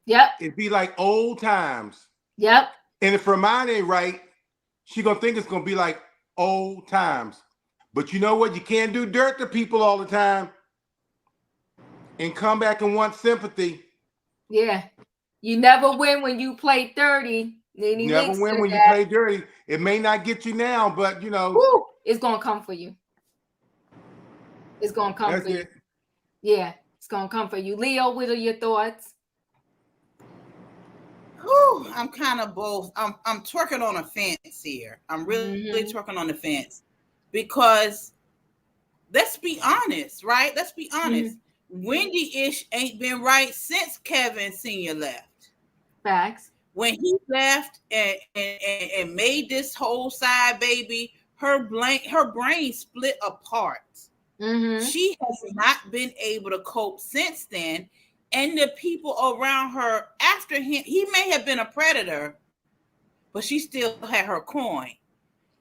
Yep. It'd be like old times. Yep. And if her mind ain't right, she gonna think it's gonna be like old times. But you know what? You can't do dirt to people all the time and come back and want sympathy. Yeah. You never win when you play 30. You never win when you play dirty. It may not get you now, but Woo, it's gonna come for you. It's gonna come for you. Yeah, it's gonna come for you. Leo, what are your thoughts? Ooh, I'm kind of both. I'm twerking on a fence here. I'm really twerking on the fence because let's be honest, right? Let's be honest. Wendy-ish ain't been right since Kevin Sr. left. Facts. When he left and made this whole side baby, her brain split apart. She has not been able to cope since then. And the people around her after him, he may have been a predator, but she still had her coin.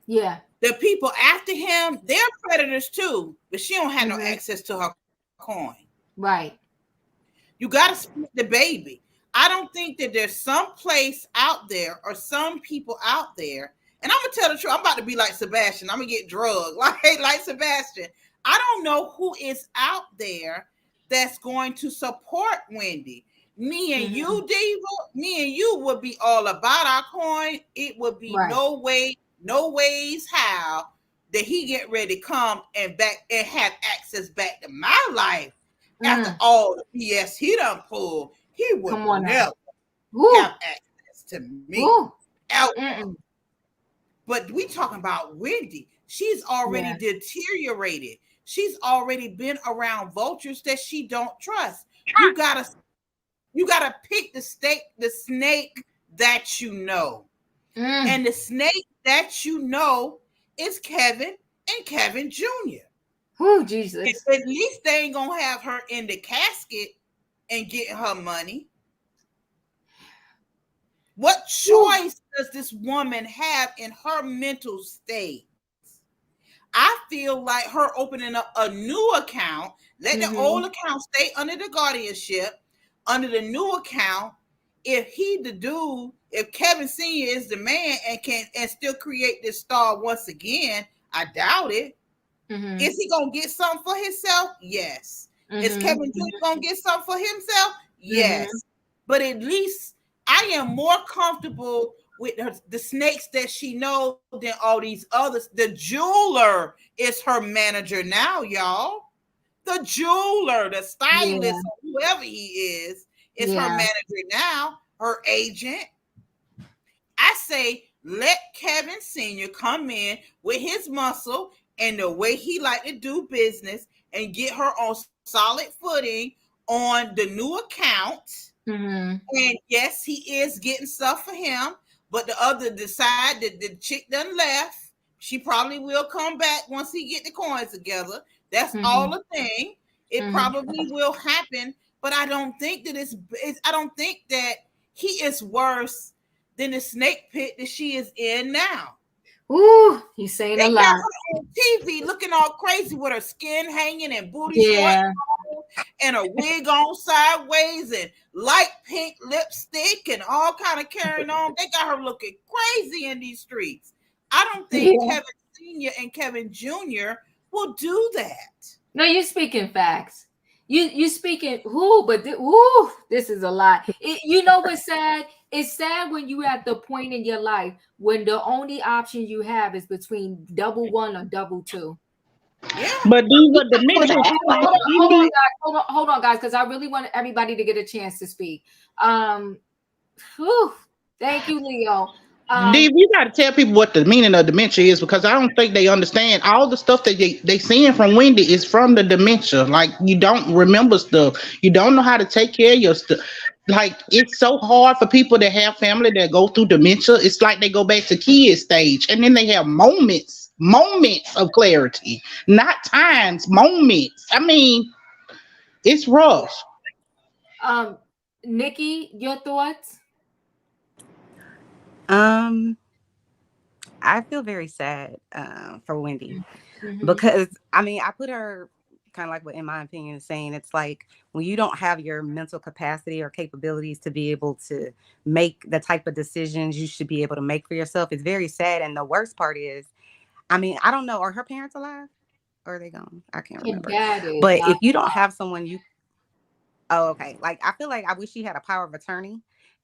Yeah. The people after him, they're predators too, but she don't have no access to her coin. Right. You got to split the baby. I don't think that there's some place out there or some people out there, and I'm going to tell the truth, I'm about to be like Sebastian. I'm going to get drugged like Sebastian. I don't know who is out there that's going to support Wendy. Me and you, Diva, me and you would be all about our coin. It would be no ways how that he get ready to come and back and have access back to my life after all the BS he done pulled. He would never have access to me. But we talking about Wendy. She's already deteriorated. She's already been around vultures that she don't trust. You gotta pick the snake that you know. And the snake that you know is Kevin and Kevin Jr. Oh, Jesus. At least they ain't gonna have her in the casket and getting her money. What choice does this woman have in her mental state? I feel like her opening up a new account, let the old account stay under the guardianship, under the new account. If he the dude, if Kevin Sr. is the man and can still create this star once again, I doubt it. Is he gonna get something for himself? Yes. Is Kevin Jr. gonna get something for himself? Yes. But at least I am more comfortable with the snakes that she knows than all these others. The jeweler is her manager now, y'all. The jeweler, the stylist, or whoever he is her manager now, her agent. I say, let Kevin Sr. come in with his muscle and the way he like to do business and get her on solid footing on the new account. And yes, he is getting stuff for him, but the other decide that the chick done left. She probably will come back once he get the coins together. That's all a thing. It probably will happen, but I don't think that I don't think that he is worse than the snake pit that she is in now. Ooh, he's saying a lot. Got her on TV looking all crazy with her skin hanging and booty shorts and a wig on sideways and light pink lipstick and all kind of carrying on. They got her looking crazy in these streets. I don't think Kevin Sr. and Kevin Jr. will do that. No, you're speaking facts. You speaking but this is a lot. You know what's sad? It's sad when you're at the point in your life when the only option you have is between double one or double two. Yeah. But these are dementia. Hold on, guys, because I really want everybody to get a chance to speak. Thank you, Leo. Dave, you got to tell people what the meaning of dementia is, because I don't think they understand. All the stuff that they seeing from Wendy is from the dementia. Like, you don't remember stuff. You don't know how to take care of your stuff. Like, it's so hard for people that have family that go through dementia. It's like they go back to kid stage, and then they have moments of clarity, not times, moments. I mean, it's rough. Nikki, your thoughts? I feel very sad for Wendy because I mean, I put her kind of like what, in my opinion, is saying it's like when you don't have your mental capacity or capabilities to be able to make the type of decisions you should be able to make for yourself. It's very sad. And the worst part is, I mean, I don't know, are her parents alive or are they gone? I can't remember. But if you don't have someone okay. Like, I feel like I wish she had a power of attorney.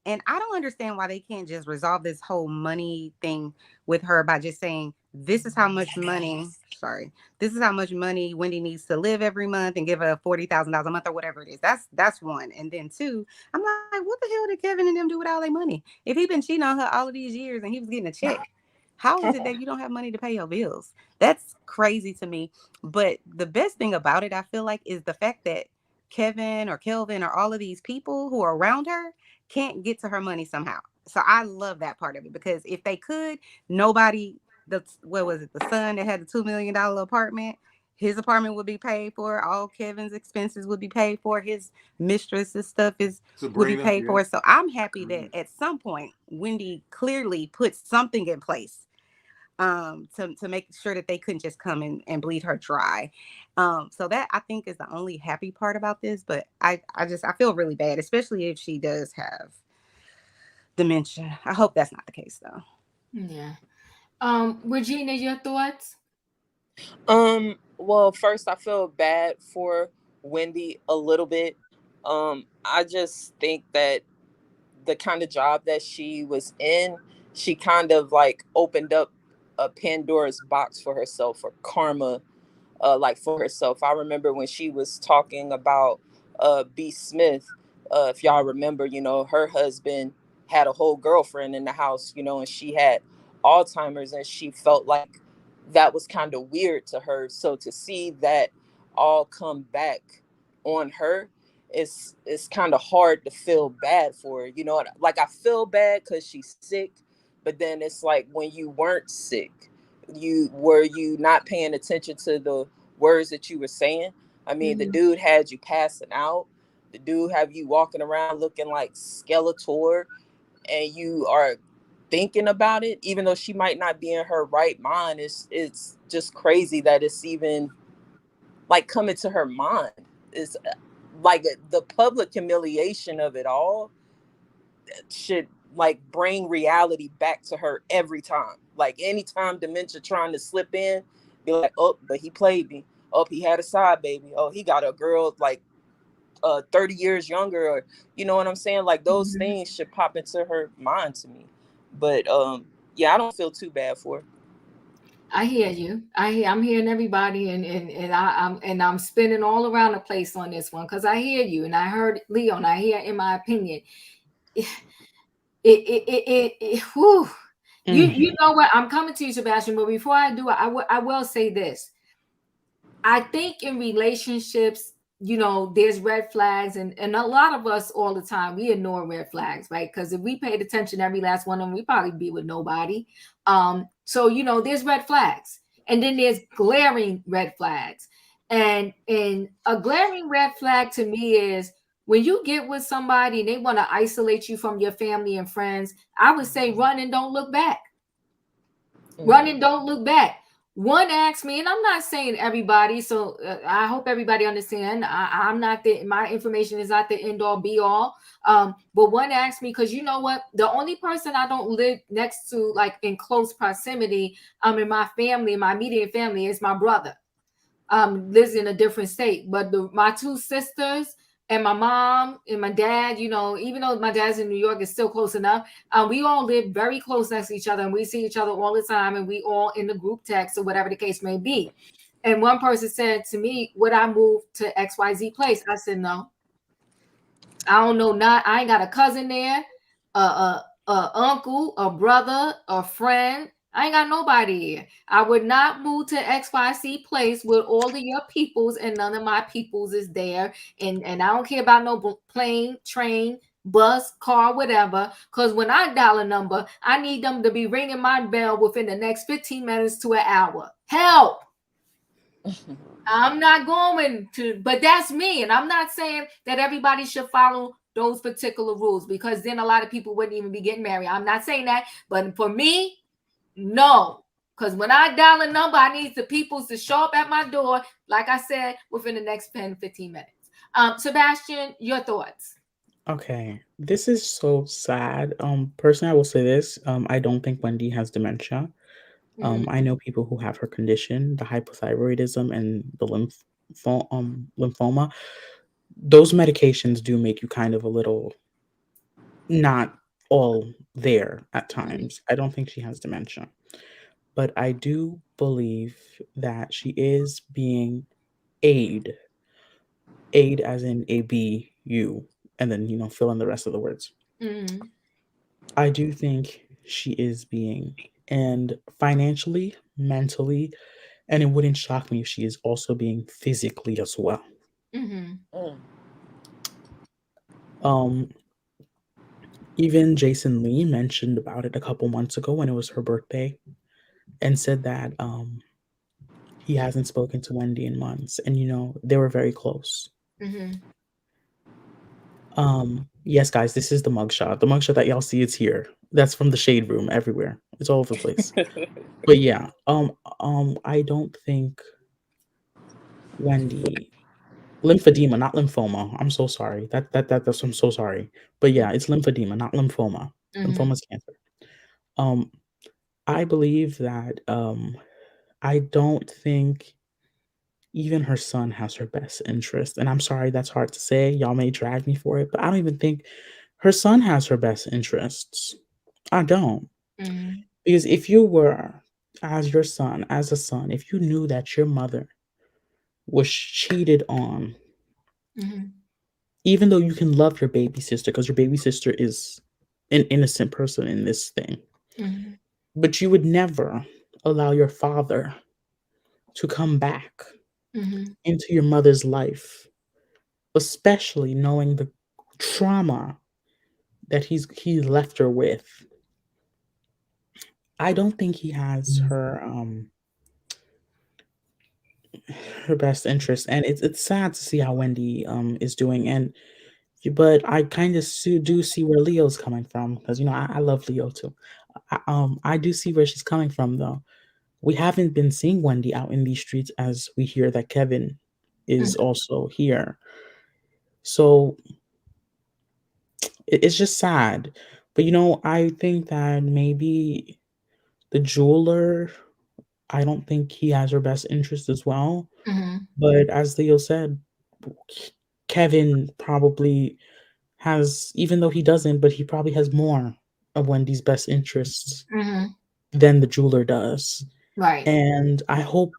And I don't understand why they can't just resolve this whole money thing with her by just saying, this is how much money Wendy needs to live every month, and give her $40,000 a month or whatever it is. That's one. And then two, I'm like, what the hell did Kevin and them do with all their money? If he'd been cheating on her all of these years and he was getting a check, how is it that you don't have money to pay your bills? That's crazy to me. But the best thing about it, I feel like, is the fact that Kevin or Kelvin or all of these people who are around her can't get to her money somehow. So I love that part of it, because if they could, nobody, what was it, the son that had the $2 million apartment, his apartment would be paid for, all Kevin's expenses would be paid for, his mistress's stuff would be paid for. So I'm happy that at some point Wendy clearly put something in place to make sure that they couldn't just come and bleed her dry. So that, I think, is the only happy part about this. But I feel really bad, especially if she does have dementia. I hope that's not the case, though. Yeah. Regina, your thoughts? Well, first, I feel bad for Wendy a little bit. I just think that the kind of job that she was in, she kind of like opened up a Pandora's box for herself, for karma, like for herself. I remember when she was talking about B. Smith, if y'all remember, you know, her husband had a whole girlfriend in the house, you know, and she had Alzheimer's, and she felt like that was kind of weird to her. So to see that all come back on her, it's kind of hard to feel bad for her. You know, like, I feel bad because she's sick, but then it's like, when you weren't sick, were you not paying attention to the words that you were saying? I mean, the dude had you passing out. The dude have you walking around looking like Skeletor, and you are thinking about it, even though she might not be in her right mind. It's just crazy that it's even like coming to her mind. It's like the public humiliation of it all should like bring reality back to her every time. Like, anytime dementia trying to slip in, be like, oh, but he played me. Oh, he had a side baby. Oh, he got a girl like 30 years younger, or you know what I'm saying? Like, those things should pop into her mind to me. But yeah, I don't feel too bad for her. I hear you. I'm hearing everybody, and I'm spinning all around the place on this one because I hear you, and I heard Leo, and I hear, in my opinion, whew. You know what? I'm coming to you, Sebastian, but before I do it, I will say this. I think in relationships, there's red flags, and a lot of us all the time, we ignore red flags, right? Because if we paid attention to every last one of them, we'd probably be with nobody. So there's red flags, and then there's glaring red flags. And a glaring red flag to me is when you get with somebody and they want to isolate you from your family and friends. I would say run and don't look back. Run and don't look back. One asked me, and I'm not saying everybody, so I hope everybody understand. I'm not my information is not the end all be all. But one asked me, because you know what, the only person I don't live next to, like in close proximity, in my family, my immediate family, is my brother. Lives in a different state, but my two sisters and my mom and my dad, even though my dad's in New York, is still close enough. We all live very close next to each other, and we see each other all the time, and we all in the group text or whatever the case may be. And one person said to me, would I move to XYZ place? I said, no. I don't know. I ain't got a cousin there, a uncle, a brother, a friend. I ain't got nobody here. I would not move to XYZ place with all of your peoples, and none of my peoples is there. And I don't care about no plane, train, bus, car, whatever. Because when I dial a number, I need them to be ringing my bell within the next 15 minutes to an hour. Help! I'm not going to, but that's me. And I'm not saying that everybody should follow those particular rules, because then a lot of people wouldn't even be getting married. I'm not saying that, but for me, no. Because when I dial a number, I need the peoples to show up at my door, like I said, within the next 10, 15 minutes. Sebastian, your thoughts? Okay, this is so sad. Personally, I will say this. I don't think Wendy has dementia. I know people who have her condition, the hypothyroidism and the lymphoma. Those medications do make you kind of a little not all there at times. I don't think she has dementia, but I do believe that she is being aid as in ABU, and then fill in the rest of the words. I do think she is being, and financially, mentally, and it wouldn't shock me if she is also being physically as well. Even Jason Lee mentioned about it a couple months ago when it was her birthday, and said that he hasn't spoken to Wendy in months, and they were very close. Yes, guys, this is the mugshot. The mugshot that y'all see is here. That's from the shade room everywhere. It's all over the place. But yeah, I don't think Wendy lymphedema, not lymphoma. I'm so sorry. That's I'm so sorry. But yeah, it's lymphedema, not lymphoma. Lymphoma is cancer. I believe that I don't think even her son has her best interest. And I'm sorry, that's hard to say. Y'all may drag me for it, but I don't even think her son has her best interests. I don't. Because if you were, as your son, as a son, if you knew that your mother was cheated on, even though you can love your baby sister, because your baby sister is an innocent person in this thing, but you would never allow your father to come back into your mother's life, especially knowing the trauma that he left her with. I don't think he has her best interest, and it's sad to see how Wendy is doing, but I kind of do see where Leo's coming from, because I love Leo too. I do see where she's coming from, though. We haven't been seeing Wendy out in these streets, as we hear that Kevin is also here. So it's just sad. But I think that maybe the jeweler, I don't think he has her best interest as well. But as Leo said, Kevin probably has, even though he doesn't, but he probably has more Wendy's best interests Mm-hmm. than the jeweler does. Right. And I hope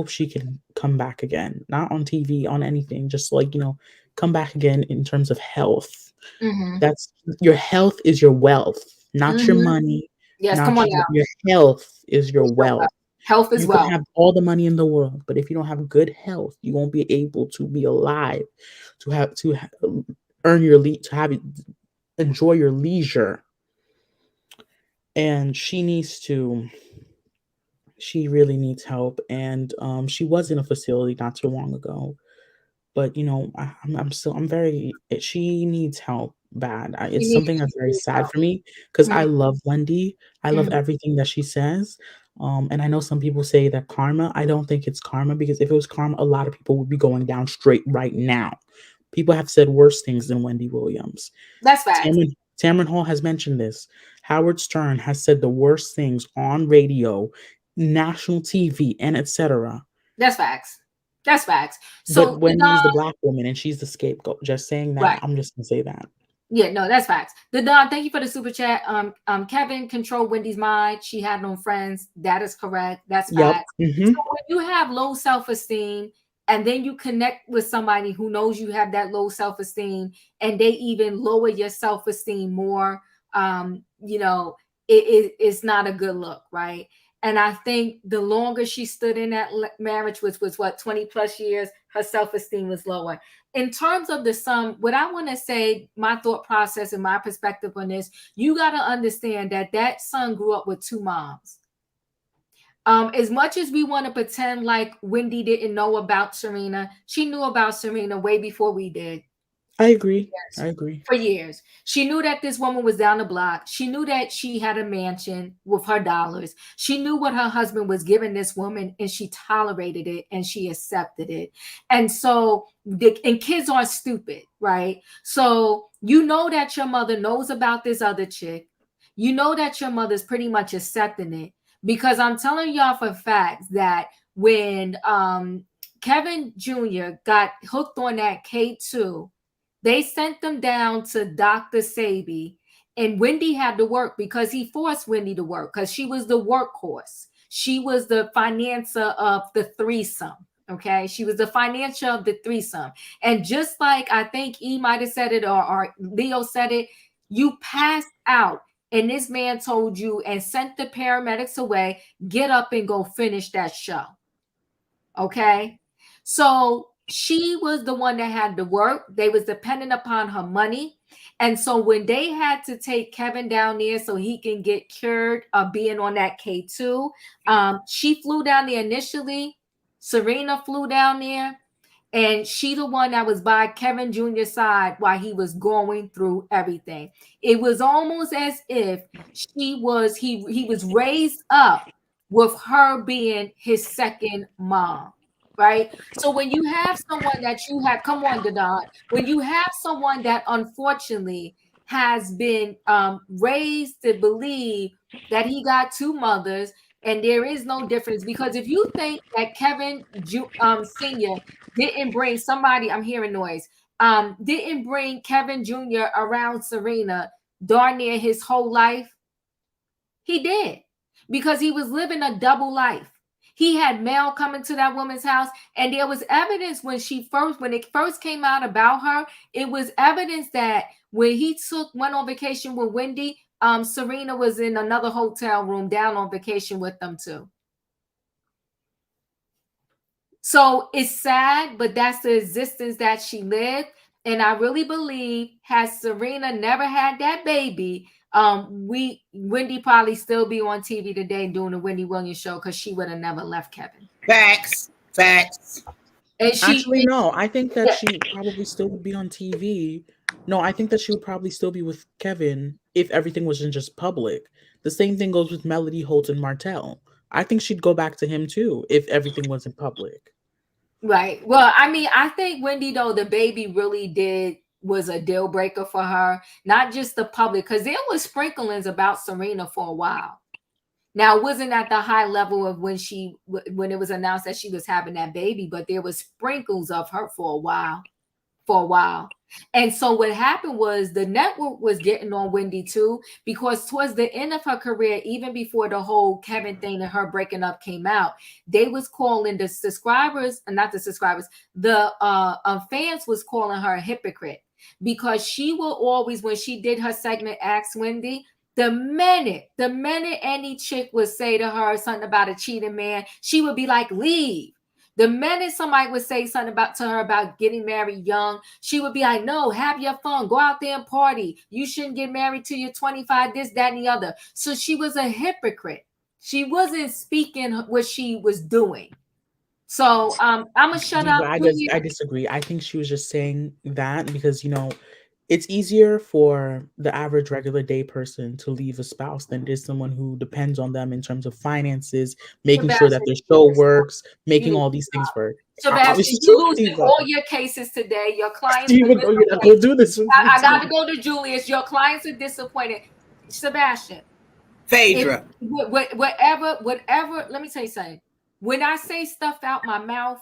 she can come back again, not on TV, on anything, just like, come back again in terms of health. Mm-hmm. That's your health is your wealth, not your money. Yes, not come on now. your health is your wealth. Health is You can wealth. have all the money in the world, but if you don't have good health, you won't be able to be alive, to earn your enjoy your leisure. And she really needs help. And she was in a facility not too long ago, but she needs help bad. It's something that's very sad for me, because I love Wendy. I love everything that she says. And I know some people say that karma. I don't think it's karma, because if it was karma, a lot of people would be going down straight right now. People have said worse things than Wendy Williams. That's facts. Tamron Hall has mentioned this. Howard Stern has said the worst things on radio, national TV, and etc. That's facts. That's facts. So But Wendy is the black woman and she's the scapegoat. Just saying that. Right. I'm just gonna say that. Yeah, no, that's facts. The Don, thank you for the super chat. Kevin controlled Wendy's mind. She had no friends. That is correct. That's facts. Mm-hmm. So when you have low self-esteem, and then you connect with somebody who knows you have that low self-esteem, and they even lower your self-esteem more, it's not a good look, right? And I think the longer she stood in that marriage, which was 20 plus years, her self-esteem was lower. In terms of the son, what I want to say, my thought process and my perspective on this, you got to understand that son grew up with two moms. As much as we want to pretend like Wendy didn't know about Serena, she knew about Serena way before we did. I agree. Yes. I agree. For years. She knew that this woman was down the block. She knew that she had a mansion with her dollars. She knew what her husband was giving this woman, and she tolerated it and she accepted it. And so, and kids aren't stupid, right? So you know that your mother knows about this other chick. You know that your mother's pretty much accepting it, because I'm telling y'all for facts that when Kevin Jr. got hooked on that K2, they sent them down to Dr. Sabi, and Wendy had to work because he forced Wendy to work because she was the workhorse. She was the financier of the threesome. Okay. She was the financier of the threesome. And just like I think E might have said it, or Leo said it, you passed out and this man told you and sent the paramedics away, get up and go finish that show. Okay. So she was the one that had to work. They was dependent upon her money. And so when they had to take Kevin down there so he can get cured of being on that K2, she flew down there initially. Serena flew down there. And she the one that was by Kevin Jr.'s side while he was going through everything. It was almost as if he was raised up with her being his second mom. Right. So when you have someone that you have, come on, Dadon, when you have someone that unfortunately has been raised to believe that he got two mothers and there is no difference, because if you think that Kevin Sr. didn't bring somebody, I'm hearing noise, didn't bring Kevin Jr. around Serena darn near his whole life, he did, because he was living a double life. He had mail coming to that woman's house, and there was evidence when it first came out about her. It was evidence that when he went on vacation with Wendy, Serena was in another hotel room down on vacation with them too. So it's sad, but that's the existence that she lived. And I really believe, had Serena never had that baby, Wendy probably still be on TV today doing the Wendy Williams show, because she would have never left Kevin. Facts. And no, I think that she probably still would be on TV. No, I think that she would probably still be with Kevin if everything wasn't just public. The same thing goes with Melody Holt and Martell. I think she'd go back to him too if everything wasn't public. Right. Well, I mean, I think Wendy, though, the baby really was a deal breaker for her, not just the public, because there was sprinklings about Serena for a while. Now, it wasn't at the high level of when it was announced that she was having that baby, but there was sprinkles of her for a while. for a while. And so what happened was the network was getting on Wendy too, because towards the end of her career, even before the whole Kevin thing and her breaking up came out, they was calling the subscribers, not the subscribers, the fans was calling her a hypocrite, because she will always, when she did her segment Ask Wendy, the minute any chick would say to her something about a cheating man, she would be like, leave. The minute somebody would say something to her about getting married young, she would be like, no, have your fun. Go out there and party. You shouldn't get married till you're 25, this, that, and the other. So she was a hypocrite. She wasn't speaking what she was doing. So I'm going to shut up. I disagree. I think she was just saying that because, you know, it's easier for the average regular day person to leave a spouse than it is someone who depends on them in terms of finances, making sure that their show works, making all these things work. Sebastian, you losing all your cases today. Your clients are disappointed. We'll do this. I got to go to Julius. Your clients are disappointed. Sebastian. Phaedra. Whatever, let me tell you something. When I say stuff out my mouth,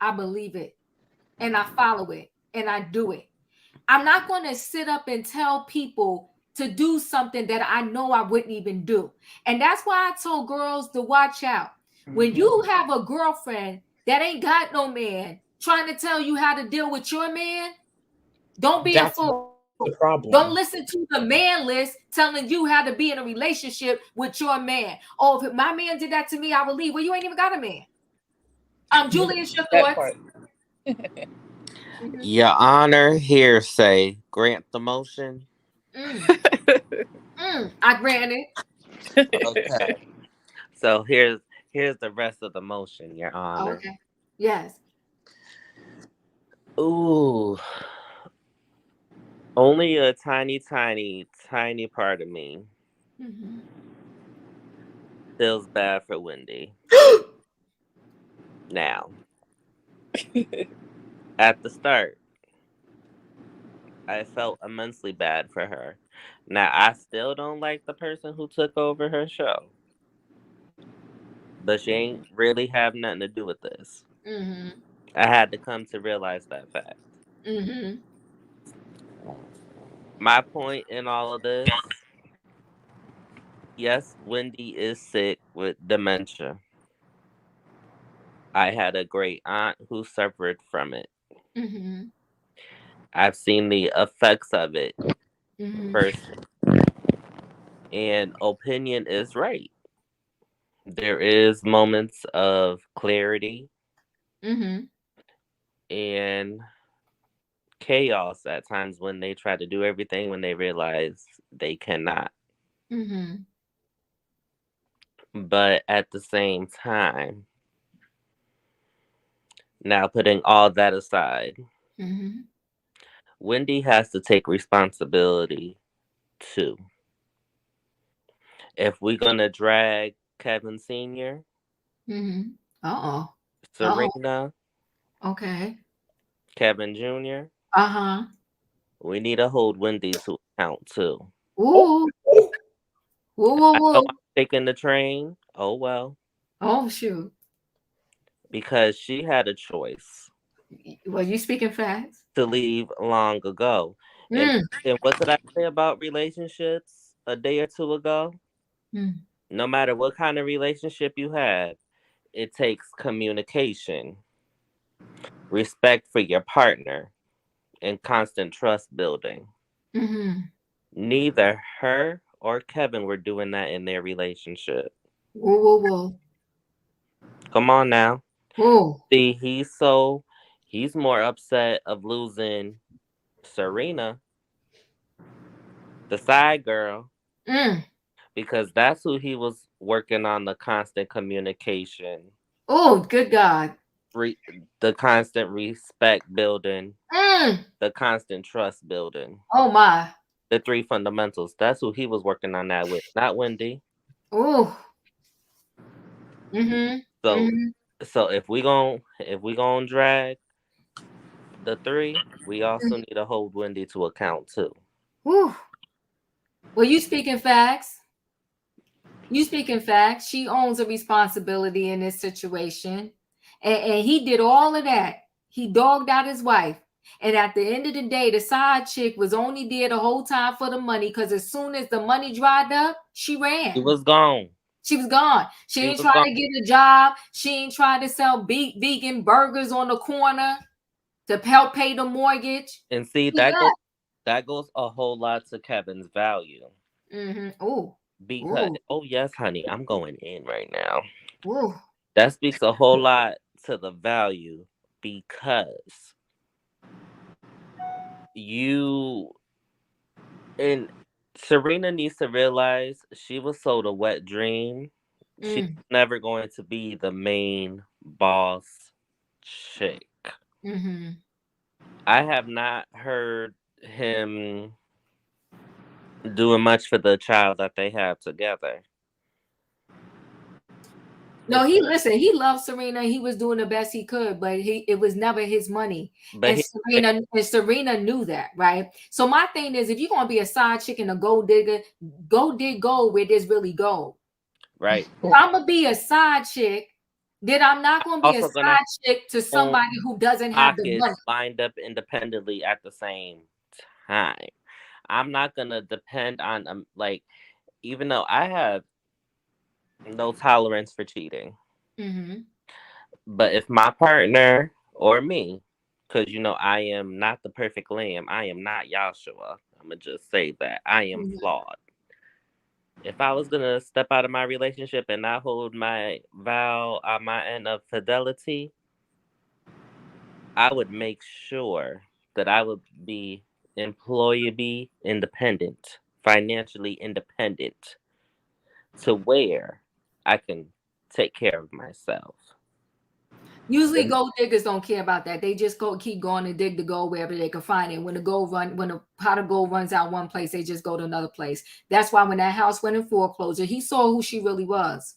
I believe it and I follow it and I do it. I'm not going to sit up and tell people to do something that I know I wouldn't even do. And that's why I told girls to watch out. When you have a girlfriend that ain't got no man trying to tell you how to deal with your man, don't be a fool. The problem. Don't listen to the man list telling you how to be in a relationship with your man. Oh, if my man did that to me, I would leave. Well, you ain't even got a man. Julius, your thoughts? Your Honor, hearsay. Grant the motion. I grant it. Okay. So here's the rest of the motion, Your Honor. Okay. Yes. Ooh. Only a tiny, tiny, tiny part of me feels bad for Wendy. Now, at the start, I felt immensely bad for her. Now, I still don't like the person who took over her show. But she ain't really have nothing to do with this. I had to come to realize that fact. My point in all of this, yes, Wendy is sick with dementia. I had a great aunt who suffered from it. I've seen the effects of it first. And opinion is right. There is moments of clarity and chaos at times when they try to do everything when they realize they cannot. But at the same time, now putting all that aside, Wendy has to take responsibility too. If we're gonna drag Kevin Sr., Serena, okay, Kevin Jr., we need to hold Wendy to account too. Ooh. I know I'm taking the train. Oh well. Oh shoot. Because she had a choice. Well, you speaking fast. To leave long ago. And what did I say about relationships a day or two ago? No matter what kind of relationship you had, it takes communication, respect for your partner, and constant trust building. Neither her or Kevin were doing that in their relationship. Whoa. Come on now. Whoa. See, he's more upset of losing Serena, the side girl, because that's who he was working on the constant communication. Oh, good God. The constant respect building, the constant trust building. Oh my. The three fundamentals. That's who he was working on that with, not Wendy. Oh. So if we gonna drag the three, we also need to hold Wendy to account too. Well, you speaking facts. She owns a responsibility in this situation. And he did all of that. He dogged out his wife. And at the end of the day, the side chick was only there the whole time for the money, because as soon as the money dried up, she ran. She was gone. She was gone. She ain't trying to get a job. She ain't trying to sell vegan burgers on the corner to help pay the mortgage. And see, that goes a whole lot to Kevin's value. Oh. Because oh yes, honey, I'm going in right now. Ooh. That speaks a whole lot to the value, because and Serena needs to realize she was sold a wet dream. She's never going to be the main boss chick. I have not heard him doing much for the child that they have together. No, he loved Serena. He was doing the best he could, but it was never his money. But Serena knew that, right? So my thing is, if you're gonna be a side chick and a gold digger, go dig gold where there's really gold. Right. If I'm gonna be a side chick, then I'm not gonna be a side chick to somebody who doesn't have the money. Lined up independently at the same time. I'm not gonna depend on even though I have no tolerance for cheating. But if my partner or me, because I am not the perfect lamb, I am not Joshua. I'm gonna just say that I am flawed. If I was gonna step out of my relationship and not hold my vow on my end of fidelity, I would make sure that I would be employee independent, financially independent, to where I can take care of myself. Usually gold diggers don't care about that. They just keep going and dig the gold wherever they can find it. When the pot of gold runs out one place, they just go to another place. That's why when that house went in foreclosure, he saw who she really was.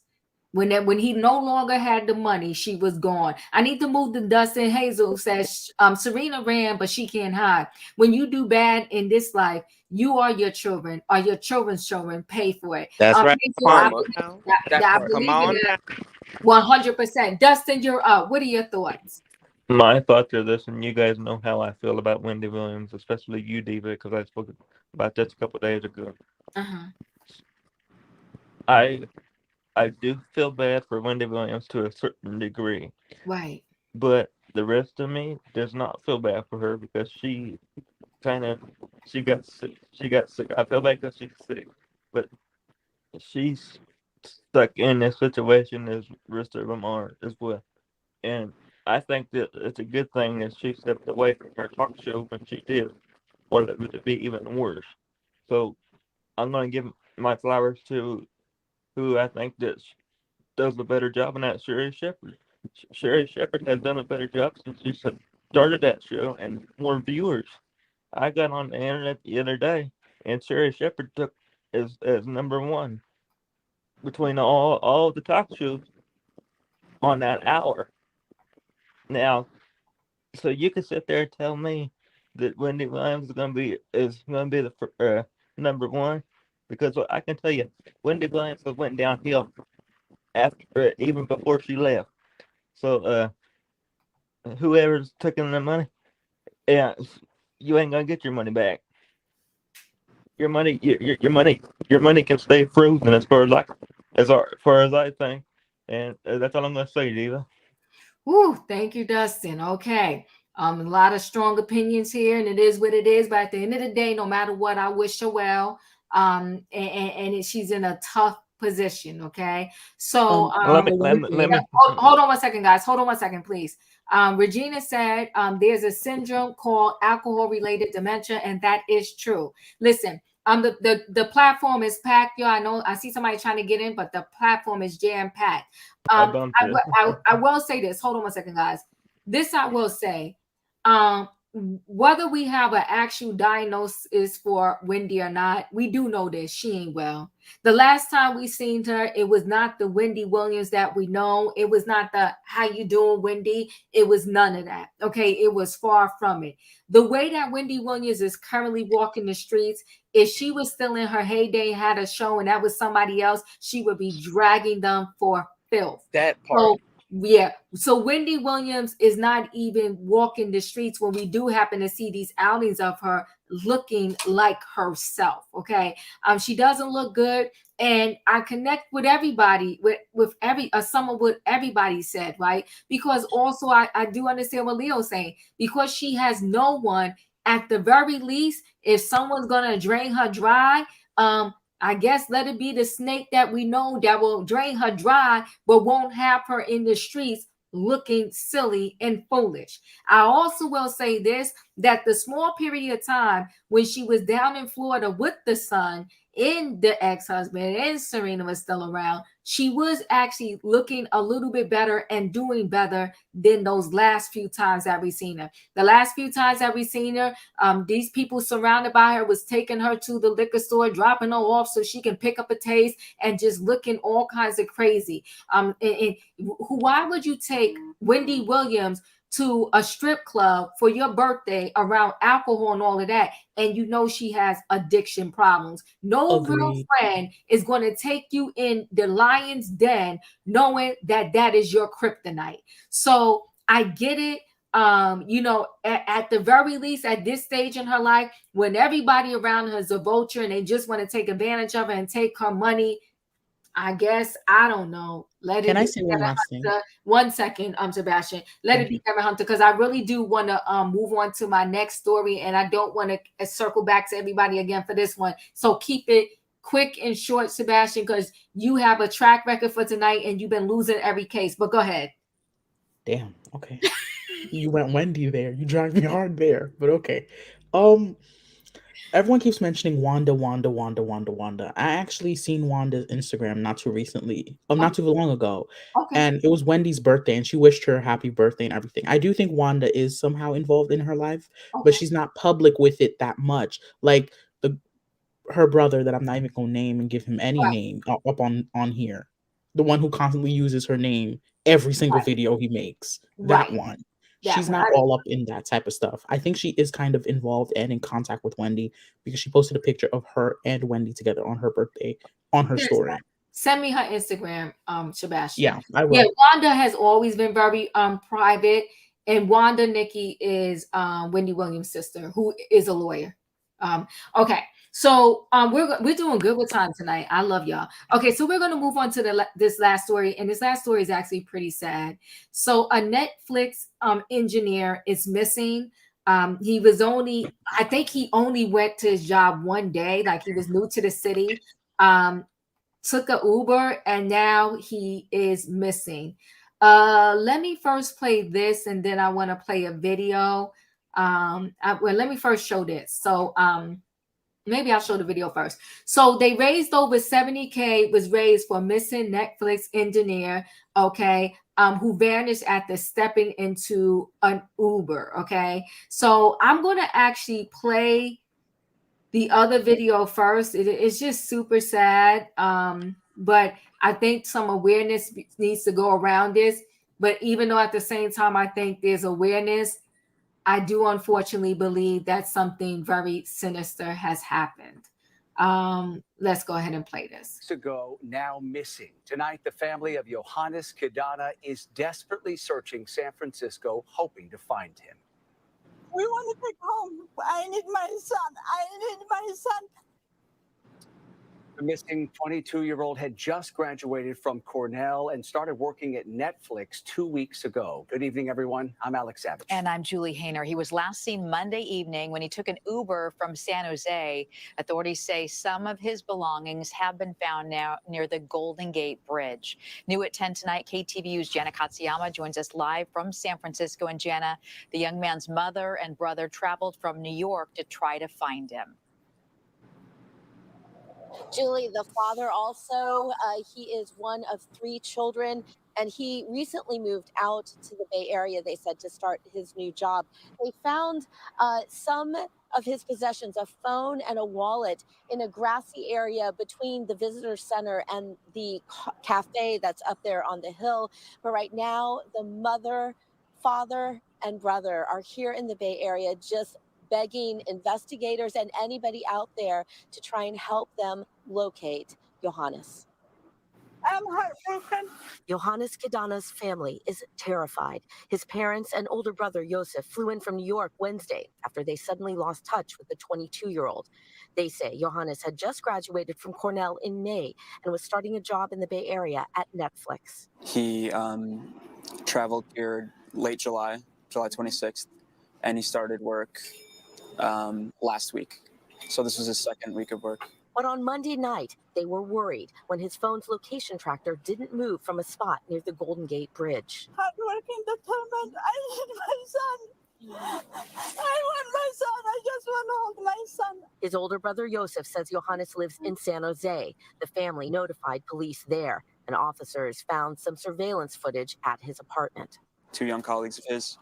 When he no longer had the money, she was gone. I need to move to Dustin. Hazel says Serena ran, but she can't hide. When you do bad in this life, you are your children, or your children's children pay for it. That's right. Hazel, I believe in that 100%. Dustin, you're up. What are your thoughts? My thoughts are this, and you guys know how I feel about Wendy Williams, especially you, Diva, because I spoke about this a couple of days ago. I do feel bad for Wendy Williams to a certain degree. Right. But the rest of me does not feel bad for her, because she got sick. I feel bad because she's sick. But she's stuck in this situation as the rest of them are as well. And I think that it's a good thing that she stepped away from her talk show when she did, or it would be even worse. So I'm going to give my flowers to who I think that does a better job, and that's Sherry Shepherd. Sherry Shepherd has done a better job since she started that show, and more viewers. I got on the internet the other day, and Sherry Shepherd took as number one between all the talk shows on that hour. Now, so you can sit there and tell me that Wendy Williams is gonna be the number one, because I can tell you, Wendy Williams went downhill after even before she left. So whoever's taking the money, you ain't gonna get your money back. Your money can stay frozen as far as I think, and that's all I'm gonna say, Diva. Woo, thank you, Dustin. Okay. A lot of strong opinions here, and it is what it is. But at the end of the day, no matter what, I wish her well. And she's in a tough position. Okay. So let me hold on 1 second, guys. Hold on 1 second, please. Regina said there's a syndrome called alcohol-related dementia, and that is true. Listen, the platform is packed, y'all. I know I see somebody trying to get in, but the platform is jam-packed. I will say this. Hold on 1 second, guys. This I will say. Whether we have an actual diagnosis for Wendy or not, we do know this. She ain't well. The last time we seen her, it was not the Wendy Williams that we know. It was not the "how you doing, Wendy?" It was none of that. Okay, it was far from it. The way that Wendy Williams is currently walking the streets, if she was still in her heyday, had a show, and that was somebody else, she would be dragging them for filth. That part. Yeah. So Wendy Williams is not even walking the streets when we do happen to see these outings of her looking like herself. Okay. She doesn't look good. And I connect with everybody, with some of what everybody said, right? Because also I do understand what Leo's saying, because she has no one. At the very least, if someone's gonna drain her dry, I guess let it be the snake that we know that will drain her dry, but won't have her in the streets looking silly and foolish. I also will say this, that the small period of time when she was down in Florida with the son and the ex-husband and Serena was still around, she was actually looking a little bit better and doing better than those last few times that we've seen her. The last few times that we've seen her, these people surrounded by her was taking her to the liquor store, dropping her off so she can pick up a taste, and just looking all kinds of crazy. Why would you take Wendy Williams to a strip club for your birthday around alcohol and all of that, and you know she has addiction problems? No real friend is going to take you in the lion's den knowing that that is your kryptonite. So I get it. At the very least, at this stage in her life, when everybody around her is a vulture and they just want to take advantage of her and take her money, I guess, I don't know. Can I say one last thing? 1 second, Sebastian. Let it be Kevin Hunter, because I really do want to move on to my next story, and I don't want to circle back to everybody again for this one. So keep it quick and short, Sebastian, because you have a track record for tonight and you've been losing every case. But go ahead. Damn. Okay. You went Wendy there. You drive me hard there, but okay. Everyone keeps mentioning Wanda. I actually seen Wanda's Instagram not too long ago. Okay. And it was Wendy's birthday, and she wished her happy birthday and everything. I do think Wanda is somehow involved in her life, but she's not public with it that much. Like her brother, that I'm not even gonna name and give him any name up on here, the one who constantly uses her name every single video he makes. That one. She's not all up in that type of stuff. I think she is kind of involved and in contact with Wendy, because she posted a picture of her and Wendy together on her birthday on her story. Send me her Instagram, Sebastian. Yeah, I will. Yeah, Wanda has always been very private, and Wanda Nikki is Wendy Williams' sister, who is a lawyer. Okay, so we're doing good with time tonight. I love y'all. Okay, so we're gonna move on to this last story, and this last story is actually pretty sad. So a Netflix engineer is missing. He was I think he only went to his job one day, like he was new to the city. Took a Uber, and now he is missing. Let me first play this, and then I want to play a video. Let me first show this. So maybe I'll show the video first. So they raised over 70K was raised for missing Netflix engineer, okay, who vanished after stepping into an Uber. Okay, so I'm going to actually play the other video first. It's just super sad, but I think some awareness needs to go around this. But even though at the same time I think there's awareness, I do unfortunately believe that something very sinister has happened. Let's go ahead and play this. Ago, now missing. Tonight, the family of Johannes Kedana is desperately searching San Francisco, hoping to find him. We want to take home. I need my son. I need my son. The missing 22-year-old had just graduated from Cornell and started working at Netflix 2 weeks ago. Good evening, everyone. I'm Alex Savage. And I'm Julie Hayner. He was last seen Monday evening when he took an Uber from San Jose. Authorities say some of his belongings have been found now near the Golden Gate Bridge. New at 10 tonight, KTVU's Jana Katsuyama joins us live from San Francisco. And Jana, the young man's mother and brother traveled from New York to try to find him. Julie, the father also, he is one of 3 children, and he recently moved out to the Bay Area, they said, to start his new job. They found some of his possessions, a phone and a wallet, in a grassy area between the visitor center and the cafe that's up there on the hill. But right now, the mother, father, and brother are here in the Bay Area just begging investigators and anybody out there to try and help them locate Johannes. I'm heartbroken. Johannes Kedana's family is terrified. His parents and older brother Josef flew in from New York Wednesday after they suddenly lost touch with the 22-year-old. They say Johannes had just graduated from Cornell in May and was starting a job in the Bay Area at Netflix. He traveled here late July 26th, and he started work last week. So this was his second week of work. But on Monday night, they were worried when his phone's location tracker didn't move from a spot near the Golden Gate Bridge. Hardworking, determined. I need my son. I want my son. I just want to hold my son. His older brother Josef says Johannes lives in San Jose. The family notified police there, and officers found some surveillance footage at his apartment. 2 young colleagues of his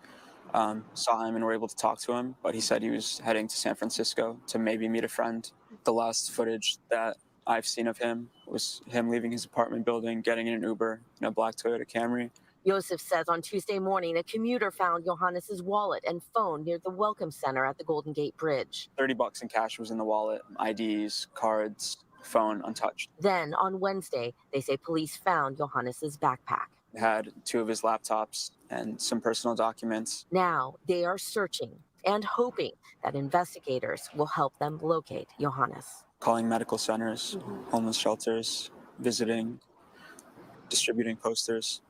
saw him and were able to talk to him, but he said he was heading to San Francisco to maybe meet a friend. The last footage that I've seen of him was him leaving his apartment building, getting in an Uber in a black Toyota Camry. Josef says on Tuesday morning, a commuter found Johannes's wallet and phone near the Welcome Center at the Golden Gate Bridge. $30 in cash was in the wallet, IDs, cards, phone untouched. Then on Wednesday, they say police found Johannes's backpack. It had 2 of his laptops and some personal documents. Now they are searching and hoping that investigators will help them locate Johannes. Calling medical centers, homeless shelters, visiting, distributing posters,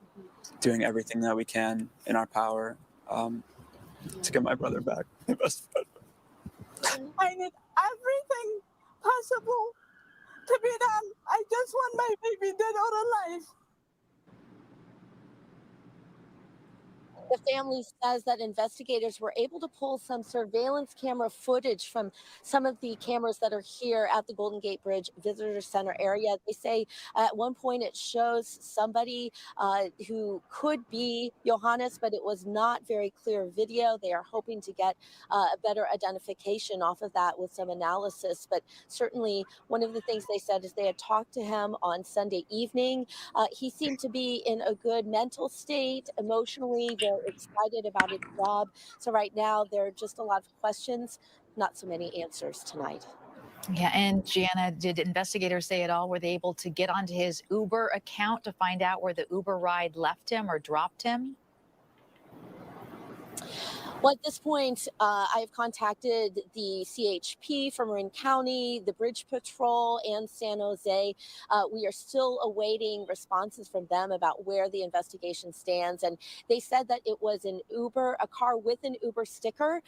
doing everything that we can in our power to get my brother back. My best friend. I need everything possible to be done. I just want my baby dead or alive. The family says that investigators were able to pull some surveillance camera footage from some of the cameras that are here at the Golden Gate Bridge Visitor Center area. They say at one point it shows somebody who could be Johannes, but it was not very clear video. They are hoping to get a better identification off of that with some analysis. But certainly one of the things they said is they had talked to him on Sunday evening. He seemed to be in a good mental state, emotionally, very excited about his job. So right now there are just a lot of questions, not so many answers tonight. Yeah, and Gianna, did investigators say at all, were they able to get onto his Uber account to find out where the Uber ride left him or dropped him? Well, at this point, I have contacted the CHP from Marin County, the Bridge Patrol, and San Jose. We are still awaiting responses from them about where the investigation stands. And they said that it was an Uber, a car with an Uber sticker.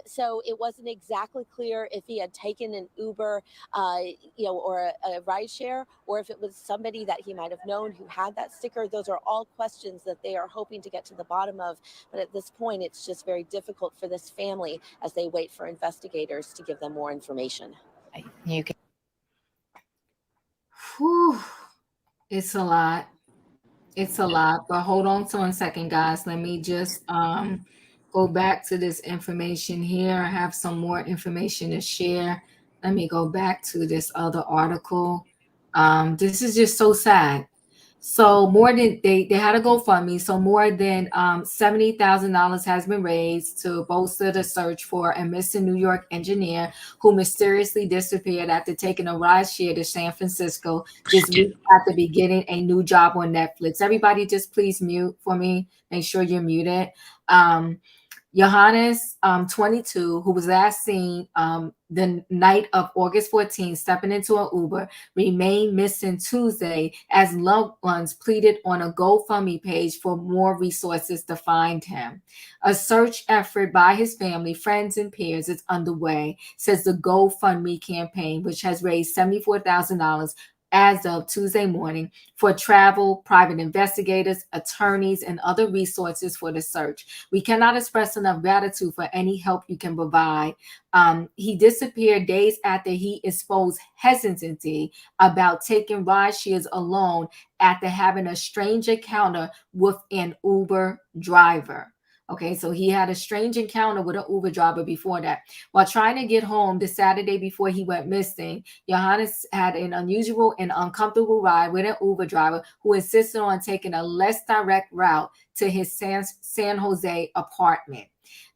So it wasn't exactly clear if he had taken an Uber, or a ride share, or if it was somebody that he might have known who had that sticker. Those are all questions that they are hoping to get to the bottom of. But at this point, it's just very difficult for this family as they wait for investigators to give them more information. You can. Whew. It's a lot. It's a lot. But hold on to 1 second, guys. Let me just go back to this information here. I have some more information to share. Let me go back to this other article. This is just so sad. So more than they had a GoFundMe. So more than $70,000 has been raised to bolster the search for a missing New York engineer who mysteriously disappeared after taking a ride share to San Francisco this week after beginning a new job on Netflix. Everybody just please mute for me. Make sure you're muted. Johannes, 22, who was last seen the night of August 14th, stepping into an Uber, remained missing Tuesday as loved ones pleaded on a GoFundMe page for more resources to find him. A search effort by his family, friends, and peers is underway, says the GoFundMe campaign, which has raised $74,000 as of Tuesday morning for travel, private investigators, attorneys, and other resources for the search. We cannot express enough gratitude for any help you can provide. He disappeared days after he exposed hesitancy about taking ride shares alone after having a strange encounter with an Uber driver. Okay, so he had a strange encounter with an Uber driver before that. While trying to get home the Saturday before he went missing, Johannes had an unusual and uncomfortable ride with an Uber driver who insisted on taking a less direct route to his San Jose apartment.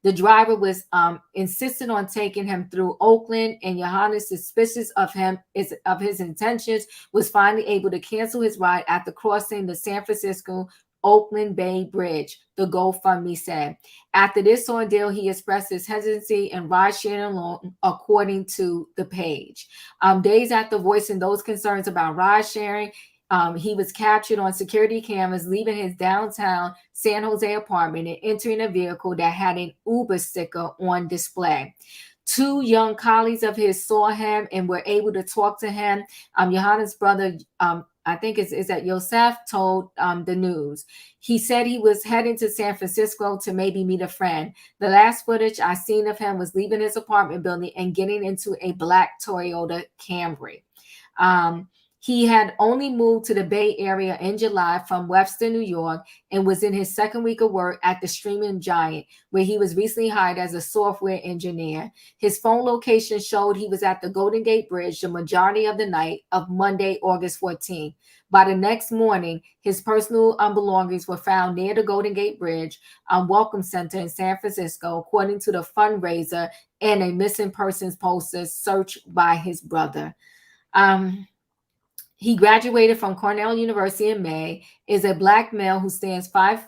The driver was insisted on taking him through Oakland, and Johannes, suspicious of his intentions, was finally able to cancel his ride after crossing the San Francisco Oakland Bay Bridge, the GoFundMe said. After this ordeal, he expressed his hesitancy in ride sharing alone, according to the page. Days after voicing those concerns about ride sharing, he was captured on security cameras leaving his downtown San Jose apartment and entering a vehicle that had an Uber sticker on display. 2 young colleagues of his saw him and were able to talk to him. Johannes' brother, I think is that Yosef, told the news. He said he was heading to San Francisco to maybe meet a friend. The last footage I seen of him was leaving his apartment building and getting into a black Toyota Camry. He had only moved to the Bay Area in July from Webster, New York, and was in his second week of work at the streaming giant, where he was recently hired as a software engineer. His phone location showed he was at the Golden Gate Bridge the majority of the night of Monday, August 14th. By the next morning, his personal belongings were found near the Golden Gate Bridge Welcome Center in San Francisco, according to the fundraiser and a missing persons poster searched by his brother. He graduated from Cornell University in May, is a black male who stands 5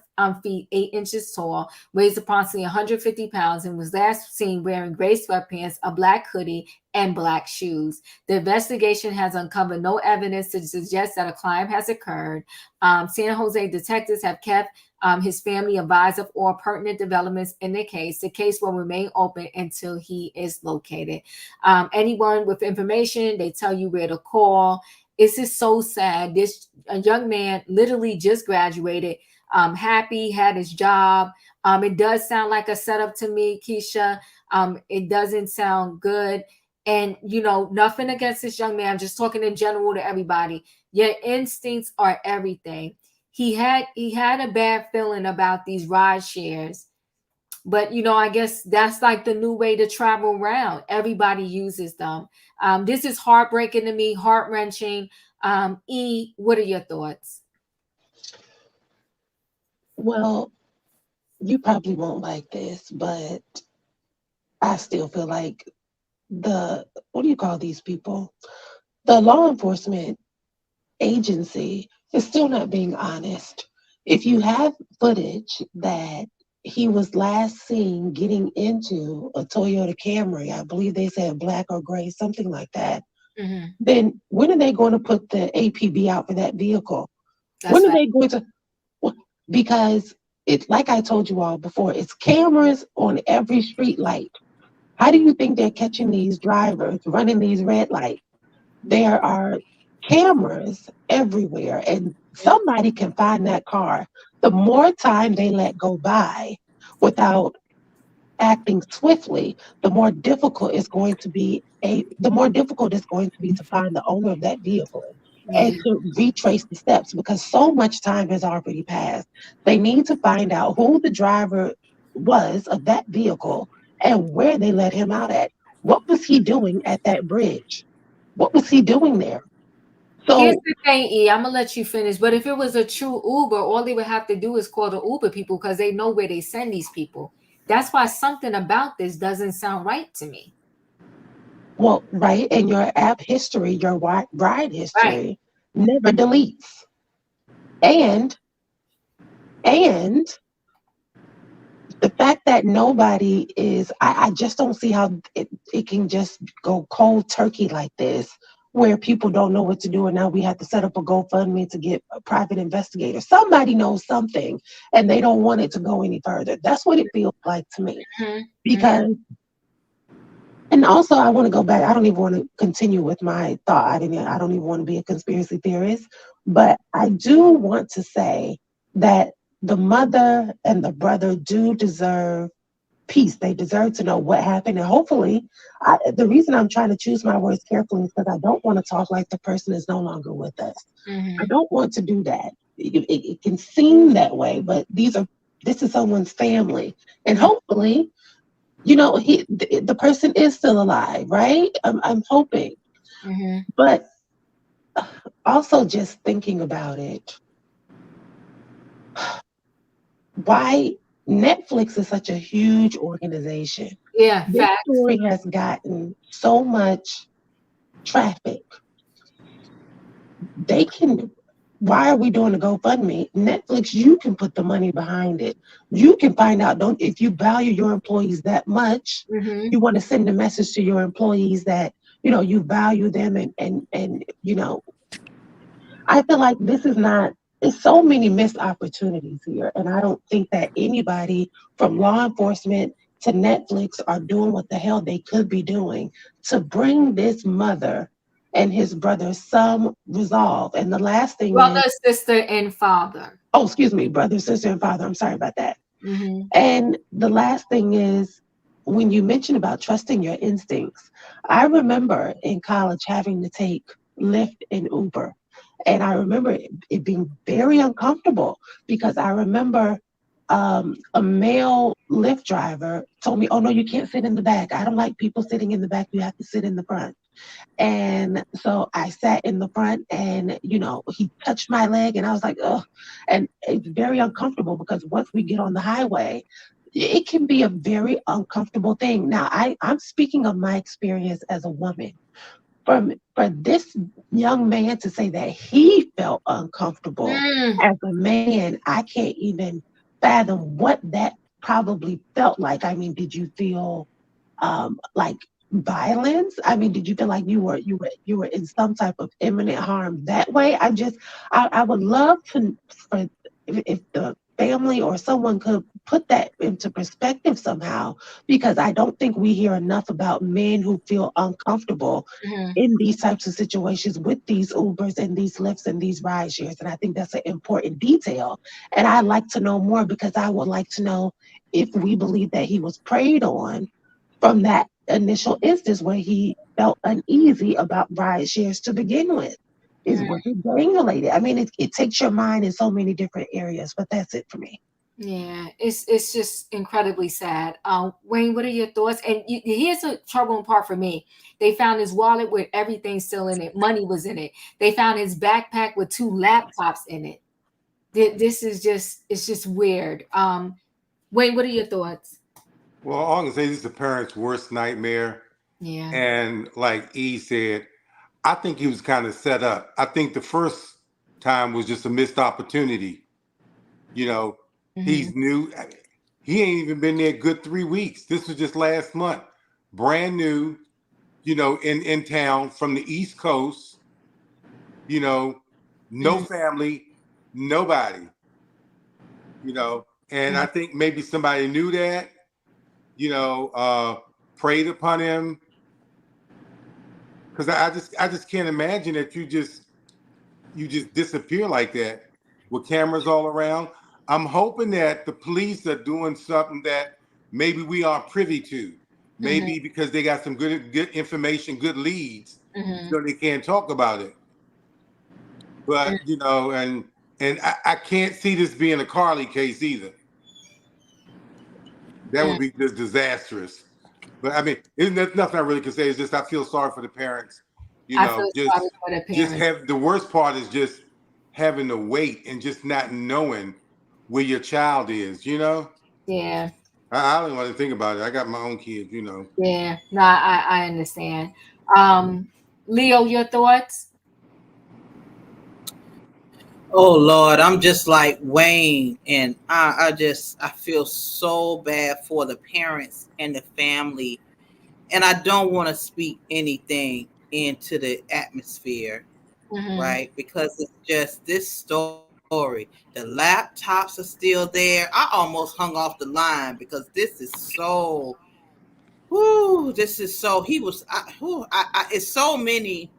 feet 8 inches tall, weighs approximately 150 pounds, and was last seen wearing gray sweatpants, a black hoodie, and black shoes. The investigation has uncovered no evidence to suggest that a crime has occurred. San Jose detectives have kept his family advised of all pertinent developments in the case. The case will remain open until he is located. Anyone with information, they tell you where to call. It's just so sad. A young man literally just graduated, happy, had his job. It does sound like a setup to me, Keisha. It doesn't sound good. And, nothing against this young man. I'm just talking in general to everybody. Your instincts are everything. He had a bad feeling about these ride shares. But, I guess that's like the new way to travel around. Everybody uses them. This is heartbreaking to me, heart-wrenching. E, what are your thoughts? Well, you probably won't like this, but I still feel like what do you call these people? The law enforcement agency is still not being honest. If you have footage that he was last seen getting into a Toyota Camry, I believe they said black or gray, something like that, then when are they going to put the APB out for that vehicle? When are they going to? Because it's like I told you all before, it's cameras on every street light. How do you think they're catching these drivers running these red lights? There are cameras everywhere, and somebody can find that car. The more time they let go by without acting swiftly, the more difficult it's going to be to find the owner of that vehicle and to retrace the steps, because so much time has already passed. They need to find out who the driver was of that vehicle and where they let him out at. What was he doing at that bridge? What was he doing there? So here's the thing, E, I'm gonna let you finish. But if it was a true Uber, all they would have to do is call the Uber people, because they know where they send these people. That's why something about this doesn't sound right to me. Well, right, and your app history, your ride history, never deletes. And the fact that nobody is, I just don't see how it can just go cold turkey like this, where people don't know what to do, and now we have to set up a GoFundMe to get a private investigator. Somebody knows something, and they don't want it to go any further. That's what it feels like to me. Because, and also I want to go back. I don't even want to continue with my thought. I don't even want to be a conspiracy theorist, but I do want to say that the mother and the brother do deserve peace. They deserve to know what happened. And hopefully, the reason I'm trying to choose my words carefully is because I don't want to talk like the person is no longer with us. I don't want to do that. It can seem that way, but these are this is someone's family, and hopefully, the person is still alive, right? I'm hoping, but also just thinking about it, why Netflix is such a huge organization. Yeah, This facts. story has gotten so much traffic. Why are we doing a GoFundMe? Netflix, you can put the money behind it. You can find out, if you value your employees that much, you want to send a message to your employees that, you value them, and I feel like it's so many missed opportunities here. And I don't think that anybody from law enforcement to Netflix are doing what the hell they could be doing to bring this mother and his brother some resolve. And the last thing Brother, is, sister, and father. oh, excuse me, brother, sister, and father. I'm sorry about that. And the last thing is, when you mention about trusting your instincts, I remember in college having to take Lyft and Uber. And I remember it being very uncomfortable because I remember a male Lyft driver told me, "Oh, no, you can't sit in the back. I don't like people sitting in the back. You have to sit in the front." And so I sat in the front, and he touched my leg, and I was like, "Ugh." And it's very uncomfortable because once we get on the highway, it can be a very uncomfortable thing. Now, I'm speaking of my experience as a woman. For this young man to say that he felt uncomfortable as a man, I can't even fathom what that probably felt like. I mean, did you feel like violence? I mean, did you feel like you were in some type of imminent harm that way? I would love for if the family or someone could put that into perspective somehow, because I don't think we hear enough about men who feel uncomfortable in these types of situations with these Ubers and these Lyfts and these ride shares. And I think that's an important detail. And I'd like to know more, because I would like to know if we believe that he was preyed on from that initial instance where he felt uneasy about ride shares to begin with. Was it gang related? I mean, it takes your mind in so many different areas, but that's it for me. Yeah, it's just incredibly sad. Wayne, what are your thoughts? And here's the troubling part for me. They found his wallet with everything still in it. Money was in it. They found his backpack with 2 laptops in it. This is it's just weird. Wayne, what are your thoughts? Well, all I can say, this is the parents' worst nightmare. Yeah. And like E said, I think he was kind of set up. I think the first time was just a missed opportunity. He's new. He ain't even been there a good 3 weeks. This was just last month. Brand new, in town from the East Coast, no family, nobody, and I think maybe somebody knew that, preyed upon him. Because I just can't imagine that you just disappear like that with cameras all around. I'm hoping that the police are doing something that maybe we aren't privy to. Maybe because they got some good information, good leads, so they can't talk about it. But and I can't see this being a Carly case either. That would be just disastrous. But I mean, there's nothing I really can say. It's just I feel sorry for the parents. I feel sorry for the Just parents. the worst part is just having to wait and just not knowing where your child is. Yeah. I don't want to think about it. I got my own kids. Yeah. No, I understand. Leo, your thoughts? Oh Lord, I'm just like Wayne, and I feel so bad for the parents and the family, and I don't want to speak anything into the atmosphere, right? Because it's just this story. The laptops are still there. I almost hung off the line because this is so. This is so. He was. It's so many.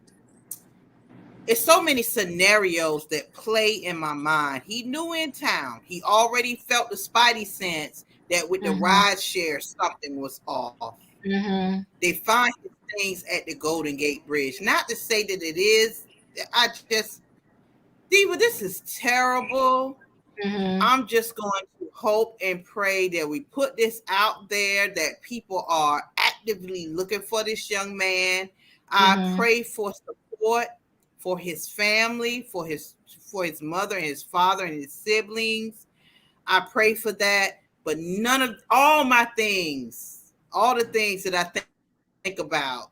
It's so many scenarios that play in my mind. He knew in town. He already felt the spidey sense that with the ride share, something was off. They find things at the Golden Gate Bridge. Not to say that it is. Diva, this is terrible. I'm just going to hope and pray that we put this out there, that people are actively looking for this young man. I pray for support for his family, for his mother and his father and his siblings. I pray for that. But none of all my things, all the things that I think about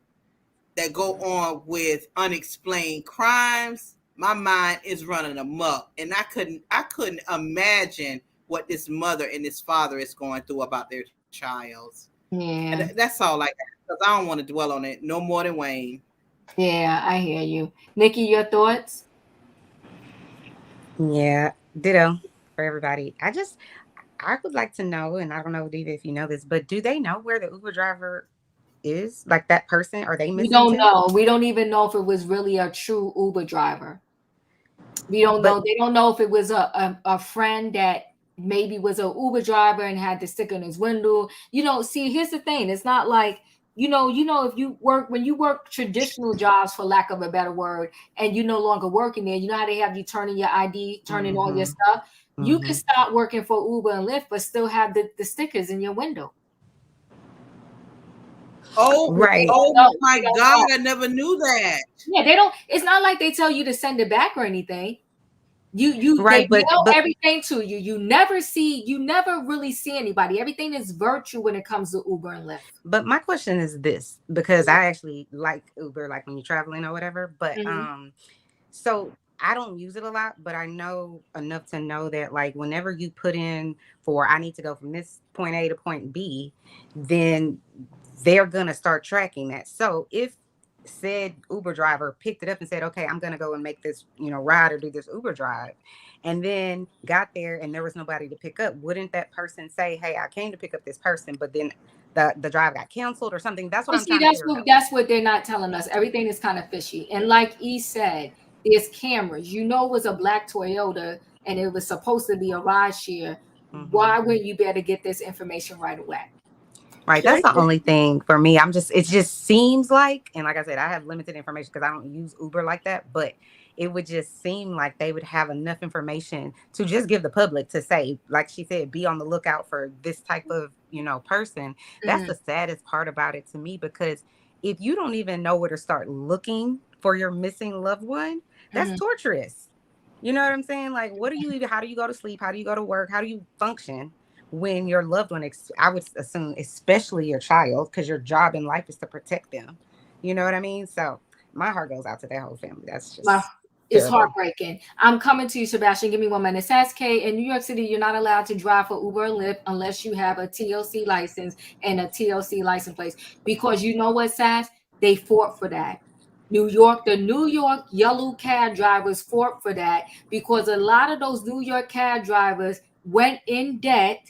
that go on with unexplained crimes, my mind is running amok, and I couldn't imagine what this mother and this father is going through about their child. Yeah. And that's all I got, because I don't want to dwell on it no more than Wayne. Yeah, I hear you. Nikki, your thoughts? Yeah, ditto for everybody. I would like to know, and I don't know, Diva, if you know this, but do they know where the Uber driver is? Like that person? Are they We missing don't too? know. We don't even know if it was really a true Uber driver. We don't know. They don't know if it was a friend that maybe was an Uber driver and had the sticker in his window. See, here's the thing. It's not like, if you work, when you work traditional jobs, for lack of a better word, and you're no longer working there, you know how they have you turn in your ID, turn in all your stuff? You can start working for Uber and Lyft, but still have the stickers in your window. Oh, right. Oh my God, I never knew that. Yeah, they don't. It's not like they tell you to send it back or anything. They mail everything to you. You never really see anybody. Everything is virtual when it comes to Uber and Lyft. But my question is this, because I actually like Uber, like when you're traveling or whatever. But so I don't use it a lot, but I know enough to know that like whenever you put in for I need to go from this point A to point B, then they're gonna start tracking that. So if said Uber driver picked it up and said, okay, I'm gonna go and make this, ride or do this Uber drive, and then got there and there was nobody to pick up, wouldn't that person say, hey, I came to pick up this person, but then the drive got canceled or something? That's what I'm trying to figure out. That's what they're not telling us. Everything is kind of fishy. And like E said, there's cameras. It was a black Toyota and it was supposed to be a ride share. Why wouldn't you better get this information right away? Right. That's the only thing for me. It just seems like, and like I said, I have limited information because I don't use Uber like that, but it would just seem like they would have enough information to just give the public to say, like she said, be on the lookout for this type of, person. That's the saddest part about it to me, because if you don't even know where to start looking for your missing loved one, that's torturous. You know what I'm saying? Like, how do you go to sleep? How do you go to work? How do you function when your loved one, I would assume, especially your child, because your job in life is to protect them. You know what I mean? So my heart goes out to that whole family. That's just it's heartbreaking. I'm coming to you, Sebastian. Give me 1 minute. Says-K, in New York City, you're not allowed to drive for Uber or Lyft unless you have a TLC license and a TLC license plate. Because you know what, Sass? They fought for that. The New York yellow cab drivers fought for that, because a lot of those New York cab drivers went in debt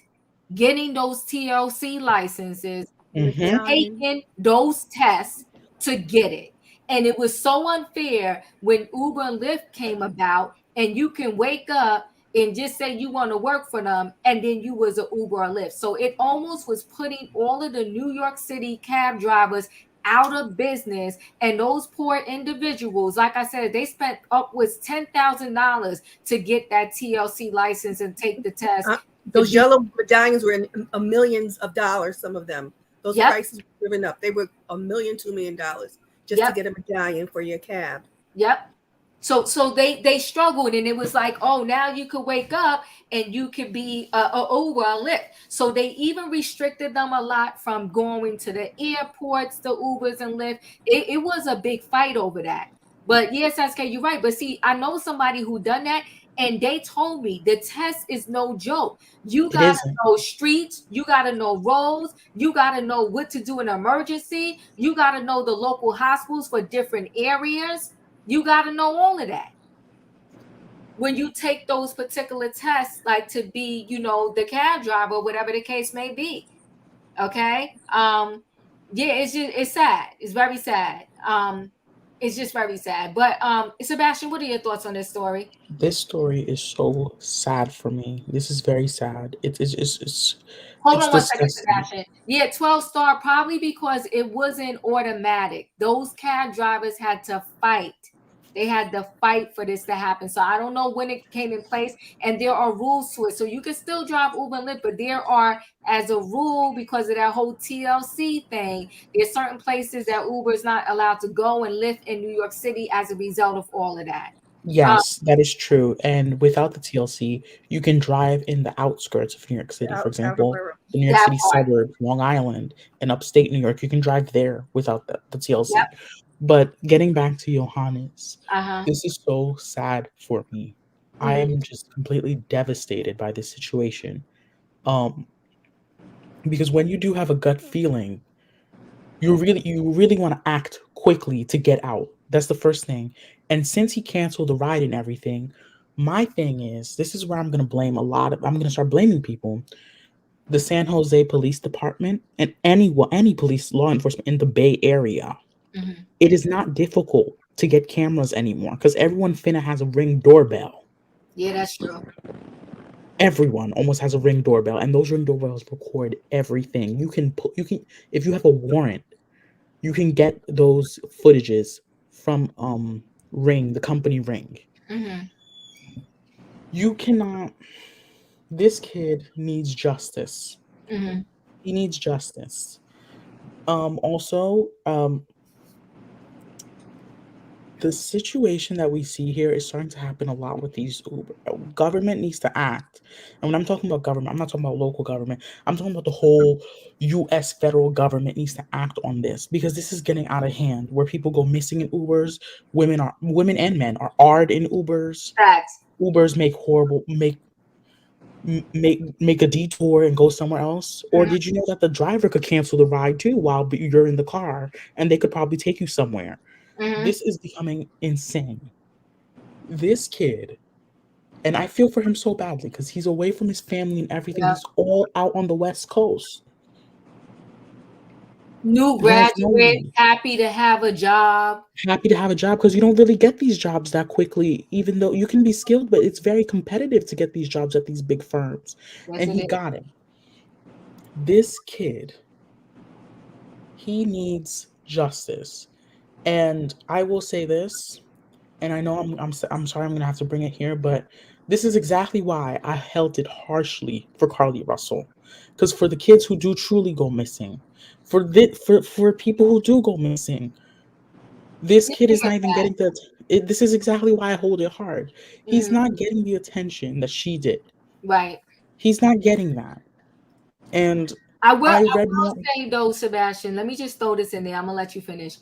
getting those TLC licenses, taking those tests to get it. And it was so unfair when Uber and Lyft came about, and you can wake up and just say you want to work for them, and then you was an Uber or Lyft. So it almost was putting all of the New York City cab drivers out of business. And those poor individuals, like I said, they spent upwards $10,000 to get that TLC license and take the test. Those yellow medallions were in millions of dollars, some of them. Those prices were driven up. They were $1 million, $2 million just to get a medallion for your cab. Yep. So they struggled, and it was like, oh, now you could wake up and you could be a Uber or Lyft. So they even restricted them a lot from going to the airports, the Ubers and Lyft. It was a big fight over that. But yes, SK, you're right. But see, I know somebody who done that, and they told me the test is no joke. You got to know streets. You got to know roads. You got to know what to do in an emergency. You got to know the local hospitals for different areas. You got to know all of that when you take those particular tests, like to be, the cab driver, whatever the case may be. Okay. It's sad. It's very sad. It's just very sad. But Sebastian, what are your thoughts on this story? This story is so sad for me. This is very sad. It's Hold on 1 second, Sebastian. Yeah, 12 star, probably because it wasn't automatic. Those cab drivers had to fight They had to fight for this to happen. So I don't know when it came in place, and there are rules to it. So you can still drive Uber and Lyft, but there are, as a rule, because of that whole TLC thing, there's certain places that Uber is not allowed to go and Lyft in New York City as a result of all of that. Yes, that is true. And without the TLC, you can drive in the outskirts of New York City. For example, the New York That City part. suburb, Long Island, and upstate New York, you can drive there without the TLC. Yep. But getting back to Johannes, Uh-huh. this is so sad for me. I am just completely devastated by this situation. Because when you do have a gut feeling, you really want to act quickly to get out. That's the first thing. And since he canceled the ride and everything, my thing is, this is where I'm gonna blame I'm gonna start blaming people. The San Jose Police Department and any police law enforcement in the Bay Area. It is not difficult to get cameras anymore because everyone finna has a Ring doorbell. Yeah, that's true. Everyone almost has a Ring doorbell, and those Ring doorbells record everything. You can if you have a warrant, you can get those footages from Ring, the company Ring. You cannot. This kid needs justice. He needs justice. Also, the situation that we see here is starting to happen a lot with these Uber. Government needs to act. And when I'm talking about government, I'm not talking about local government. I'm talking about the whole US federal government needs to act on this because this is getting out of hand where people go missing in Ubers. Women and men are AR'd in Ubers. Facts. Ubers make a detour and go somewhere else. Or did you know that the driver could cancel the ride too while you're in the car and they could probably take you somewhere? This is becoming insane. This kid, and I feel for him so badly because he's away from his family and everything. He's all out on the West Coast. New graduate, happy to have a job. Happy to have a job because you don't really get these jobs that quickly, even though you can be skilled, but it's very competitive to get these jobs at these big firms. Yes, And it he is. got him. This kid, he needs justice. And I will say this, and I know I'm sorry I'm gonna have to bring it here, but this is exactly why I held it harshly for Carly Russell. Because for the kids who do truly go missing, for people who do go missing, this kid is not even getting this is exactly why I hold it hard. He's not getting the attention that she did. Right. He's not getting that. And I will more. say though, Sebastian, let me just throw this in there. I'm gonna let you finish.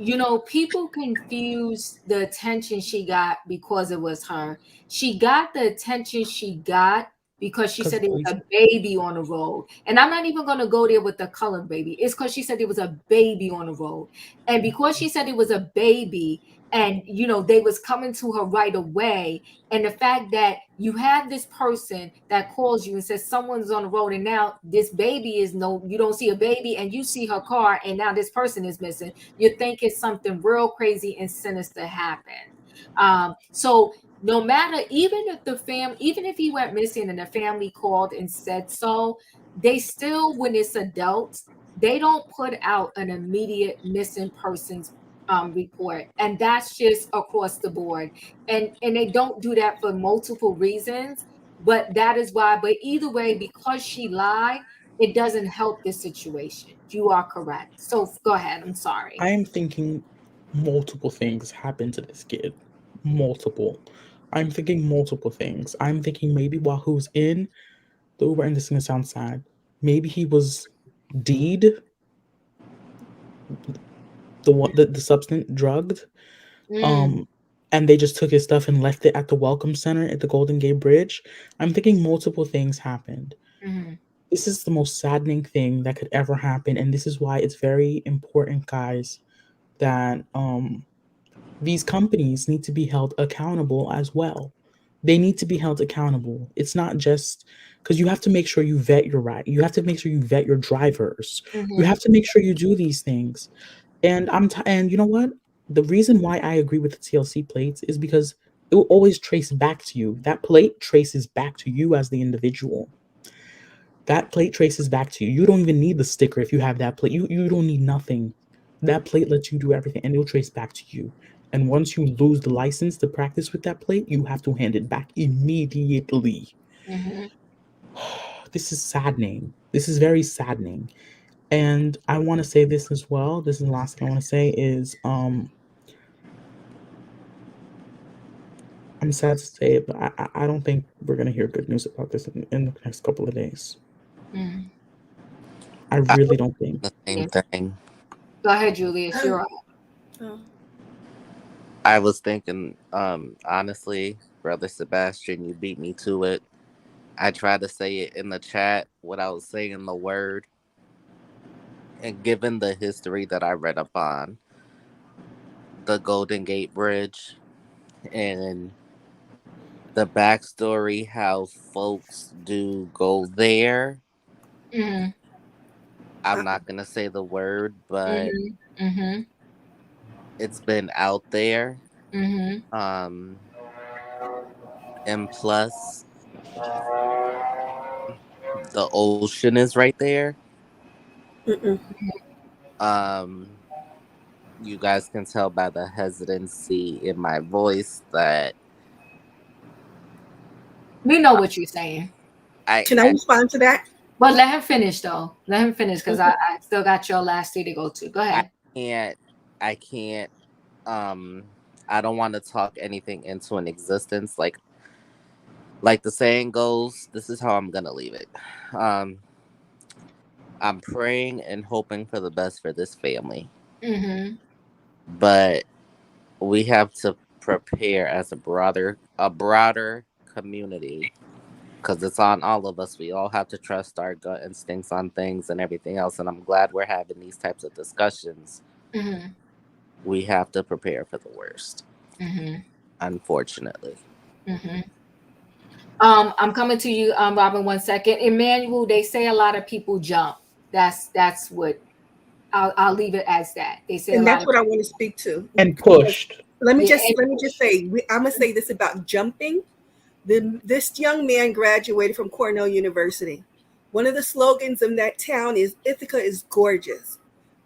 You know, people confuse the attention she got because it was her. She got the attention she got because she said there was a baby on the road. And I'm not even going to go there with the colored baby. It's because she said there was a baby on the road. And because she said it was a baby, and you know they was coming to her right away, and the fact that you have this person that calls you and says someone's on the road, and now this baby is you don't see a baby and you see her car, and now this person is missing, you're thinking something real crazy and sinister happened. So no matter, even if he went missing and the family called and said so, they still, when it's adults, they don't put out an immediate missing persons report, and that's just across the board, and they don't do that for multiple reasons, but that is why. But either way, because she lied, it doesn't help the situation. You are correct. So go ahead. I'm sorry. I am thinking multiple things happened to this kid. I'm thinking multiple things. I'm thinking maybe while he was in the Uber, and this is gonna sound sad, maybe he was D'd, the substance drugged, and they just took his stuff and left it at the welcome center at the Golden Gate Bridge. I'm thinking multiple things happened. This is the most saddening thing that could ever happen, and this is why it's very important, guys, that these companies need to be held accountable as well. They need to be held accountable. It's not just because you have to make sure you vet your ride. You have to make sure you vet your drivers. You have to make sure you do these things. And and you know what? The reason why I agree with the TLC plates is because it will always trace back to you. That plate traces back to you as the individual. That plate traces back to you. You don't even need the sticker if you have that plate. You don't need nothing. That plate lets you do everything, and it'll trace back to you. And once you lose the license to practice with that plate, you have to hand it back immediately. This is saddening. This is very saddening. And I want to say this as well. This is the last thing I want to say is I'm sad to say it, but I don't think we're gonna hear good news about this in the next couple of days. I really don't think. The same thing. Go ahead, Julius. You're on. I was thinking, honestly, Brother Sebastian, you beat me to it. I tried to say it in the chat without saying the word. And given the history that I read up on, the Golden Gate Bridge, and the backstory, how folks do go there. I'm not going to say the word, but it's been out there. And plus, the ocean is right there. You guys can tell by the hesitancy in my voice that we know what you're saying. Can I respond to that? Well, let him finish though. Let him finish because I still got your last thing to go to. Go ahead. I can't. I don't want to talk anything into an existence. Like the saying goes, this is how I'm gonna leave it. I'm praying and hoping for the best for this family. But we have to prepare as a broader community, because it's on all of us. We all have to trust our gut instincts on things and everything else. And I'm glad we're having these types of discussions. We have to prepare for the worst. Unfortunately. I'm coming to you, Robin, 1 second. Emmanuel, they say a lot of people jump. That's what I'll leave it as that. They say, and that's what I want to speak to. And pushed. Let me just say, I'm gonna say this about jumping. This young man graduated from Cornell University. One of the slogans in that town is Ithaca is gorgeous.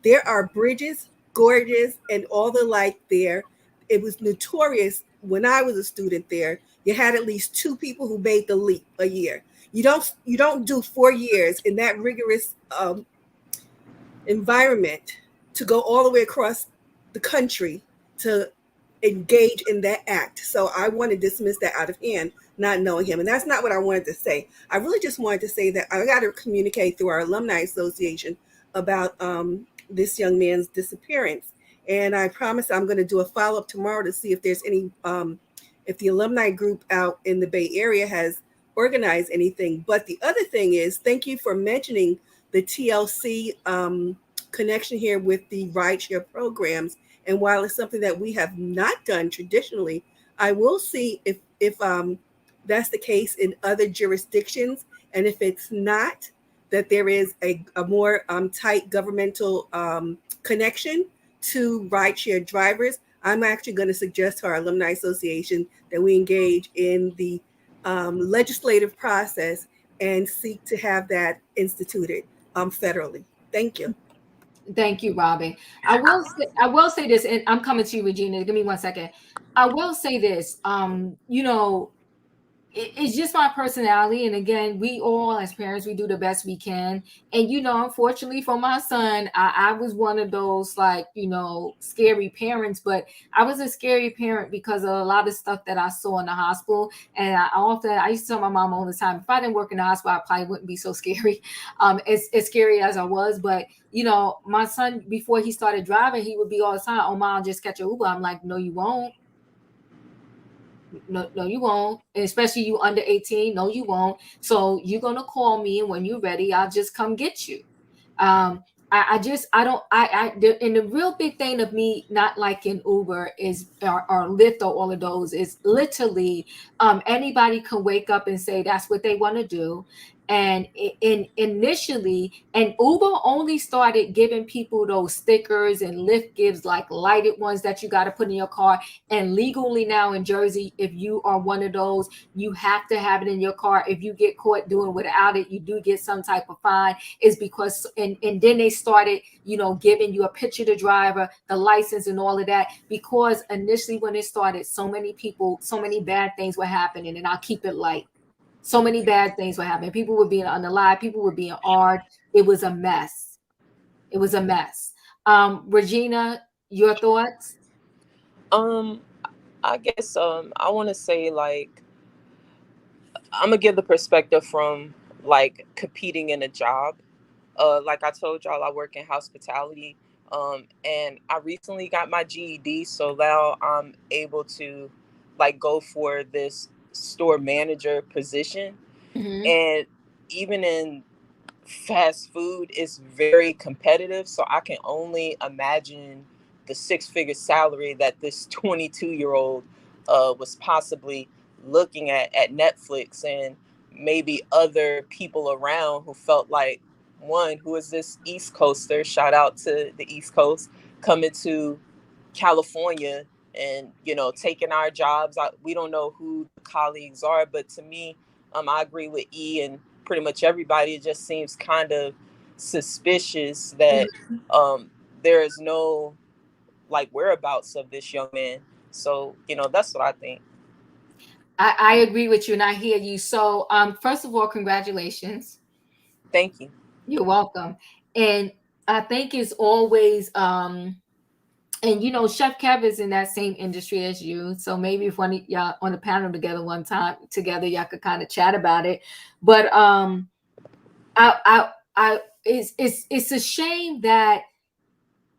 There are bridges, gorgeous, and all the like there. It was notorious when I was a student there. You had at least 2 people who made the leap a year. You don't do 4 years in that rigorous environment to go all the way across the country to engage in that act. So I want to dismiss that out of hand, not knowing him. And that's not what I wanted to say. I really just wanted to say that I got to communicate through our alumni association about this young man's disappearance. And I promise I'm going to do a follow-up tomorrow to see if there's any, if the alumni group out in the Bay Area has organized anything. But the other thing is, thank you for mentioning the TLC connection here with the rideshare programs. And while it's something that we have not done traditionally, I will see if that's the case in other jurisdictions. And if it's not, that there is a more tight governmental connection to rideshare drivers. I'm actually going to suggest to our alumni association that we engage in the legislative process and seek to have that instituted federally. Thank you. Thank you, Robin. I will say this, and I'm coming to you, Regina. Give me 1 second. I will say this. It's just my personality, and again, we all as parents, we do the best we can. And unfortunately for my son, I was one of those scary parents, but I was a scary parent because of a lot of stuff that I saw in the hospital. And I used to tell my mom all the time, if I didn't work in the hospital, I probably wouldn't be so scary, as scary as I was. But my son, before he started driving, he would be all the time, "Oh, Mom, just catch an Uber." I'm like, "No, you won't. No, you won't. And especially you under 18. No, you won't. So you're going to call me, and when you're ready, I'll just come get you." And the real big thing of me not liking Uber is or Lyft or all of those is literally anybody can wake up and say that's what they want to do. And initially, and Uber only started giving people those stickers, and Lyft gives like lighted ones that you got to put in your car. And legally now in Jersey, if you are one of those, you have to have it in your car. If you get caught doing without it, you do get some type of fine. Is because and then they started, giving you a picture of the driver, the license, and all of that. Because initially when it started, so many bad things were happening, and I'll keep it light. So many bad things were happening. People were being unalive. People were being armed. It was a mess. It was a mess. Regina, your thoughts? I guess I want to say, like, I'm gonna give the perspective from like competing in a job. Like I told y'all, I work in hospitality. And I recently got my GED, so now I'm able to like go for this store manager position. Mm-hmm. And even in fast food is very competitive, so I can only imagine the six-figure salary that this 22-year-old was possibly looking at Netflix, and maybe other people around who felt like, one, who is this East Coaster, shout out to the East Coast, coming to California and taking our jobs. We don't know who the colleagues are, but to me, I agree with E and pretty much everybody. It just seems kind of suspicious that there is no like whereabouts of this young man. So that's what I think. I agree with you, and I hear you. So first of all, congratulations. Thank you. You're welcome. And I think it's always and Chef Kev is in that same industry as you. So maybe if one of y'all on the panel together one time together, y'all could kind of chat about it. But it's a shame that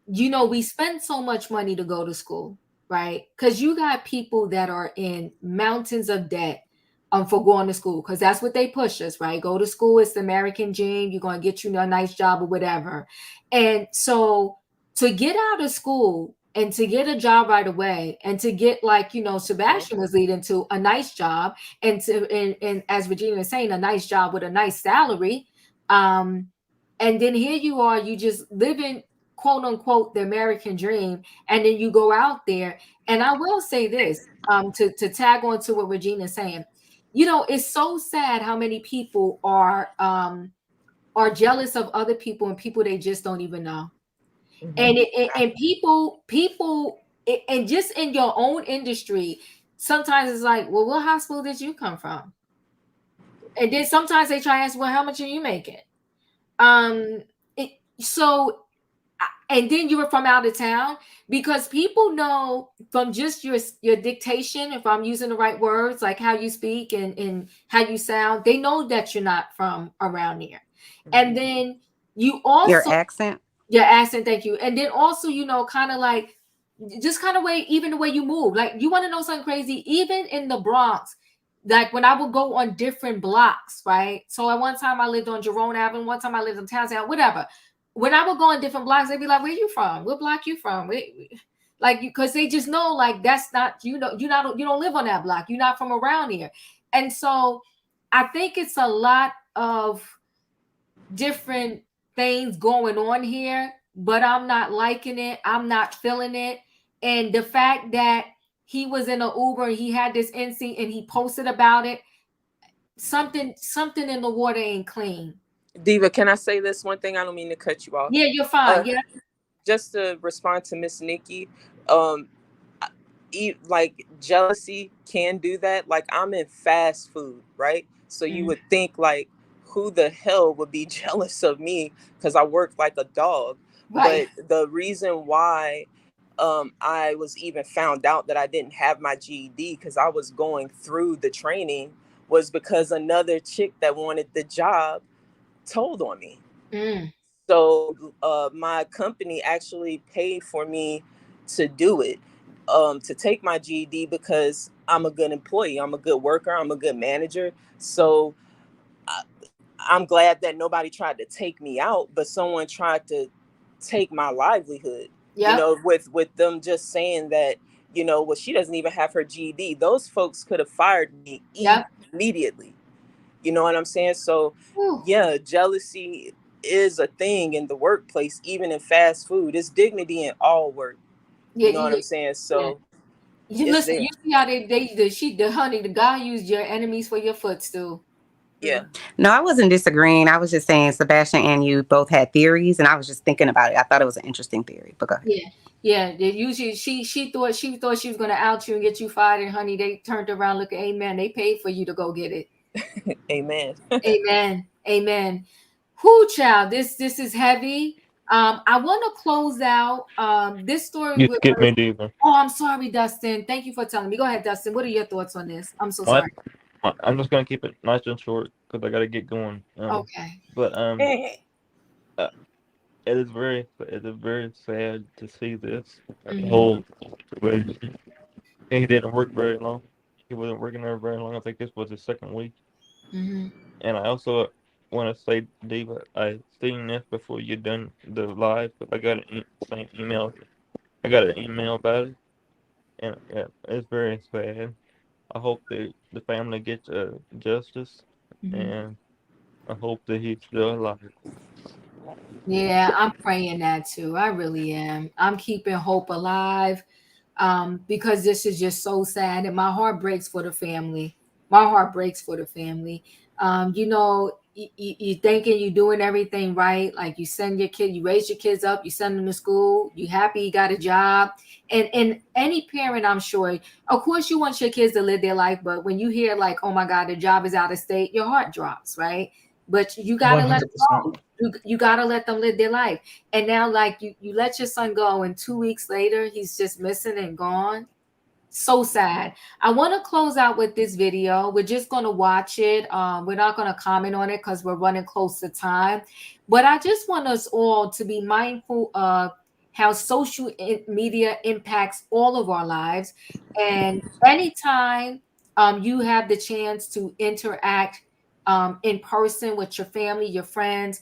we spend so much money to go to school, right? Because you got people that are in mountains of debt for going to school, because that's what they push us, right? Go to school, it's the American dream. You're going to get you a nice job or whatever. And so to get out of school and to get a job right away, and to get, like, Sebastian was leading to, a nice job, and as Regina was saying, a nice job with a nice salary. And then here you are, you just living, quote unquote, the American dream. And then you go out there. And I will say this, to tag on to what Regina's saying, it's so sad how many people are jealous of other people and people they just don't even know. Mm-hmm. And people, and just in your own industry, sometimes it's like, well, what hospital did you come from? And then sometimes they try to ask, well, how much are you making? And then you were from out of town, because people know from just your dictation, if I'm using the right words, like how you speak and how you sound, they know that you're not from around here. And then you also your accent, thank you. And then also, kind of like, just kind of even the way you move. Like, you want to know something crazy? Even in the Bronx, like when I would go on different blocks, right? So at one time I lived on Jerome Avenue, one time I lived in Townsend, whatever. When I would go on different blocks, they'd be like, where you from? What block you from? Like, because they just know, like, that's not, you don't live on that block. You're not from around here. And so I think it's a lot of different things going on here, but I'm not liking it. I'm not feeling it. And the fact that he was in an Uber and he had this NC and he posted about it, something in the water ain't clean. Diva, can I say this one thing? I don't mean to cut you off. Yeah, you're fine. Yeah. Just to respond to Miss Nikki, like, jealousy can do that. Like, I'm in fast food, right? So you would think, like, who the hell would be jealous of me because I work like a dog? Right. But the reason why I was even found out that I didn't have my GED, because I was going through the training, was because another chick that wanted the job told on me. So my company actually paid for me to do it, to take my GED, because I'm a good employee, I'm a good worker, I'm a good manager. So I'm glad that nobody tried to take me out, but someone tried to take my livelihood. Yep. With them just saying that, well, she doesn't even have her GED. Those folks could have fired me immediately. You know what I'm saying? So yeah, jealousy is a thing in the workplace, even in fast food. It's dignity in all work. Yeah, You know what I'm saying? So you it's listen. there. You see how the guy used your enemies for your footstool. Yeah. No, I wasn't disagreeing. I was just saying Sebastian and you both had theories, and I was just thinking about it. I thought it was an interesting theory. But go ahead. Yeah. Usually she thought she was gonna out you and get you fired, and honey, they turned around looking, amen. They paid for you to go get it. Amen. Amen. Who child? This is heavy. I want to close out this story You with. skipped me, Diva. Oh, I'm sorry, Dustin. Thank you for telling me. Go ahead, Dustin. What are your thoughts on this? I'm so sorry. I'm just gonna keep it nice and short because I gotta get going. Okay. But it is very sad to see this whole situation. He didn't work very long. He wasn't working there very long. I think this was his second week. Mm-hmm. And I also want to say, Diva, I seen this before you done the live, but I got an same email. I got an email about it, and yeah, it's very sad. I hope that the family gets justice, and I hope that he's still alive. Yeah, I'm praying that too. I really am. I'm keeping hope alive because this is just so sad, and my heart breaks for the family. My heart breaks for the family. You thinking you're doing everything right, like you send your kid, you raise your kids up, you send them to school, you happy you got a job, and any parent, I'm sure, of course, you want your kids to live their life, but when you hear like, oh my God, the job is out of state, your heart drops, right? But you gotta let them go. You gotta let them live their life. And now, like you let your son go, and 2 weeks later, he's just missing and gone. So sad. I want to close out with this video. We're just going to watch it. We're not going to comment on it because we're running close to time. But I just want us all to be mindful of how social media impacts all of our lives. And anytime you have the chance to interact in person with your family, your friends,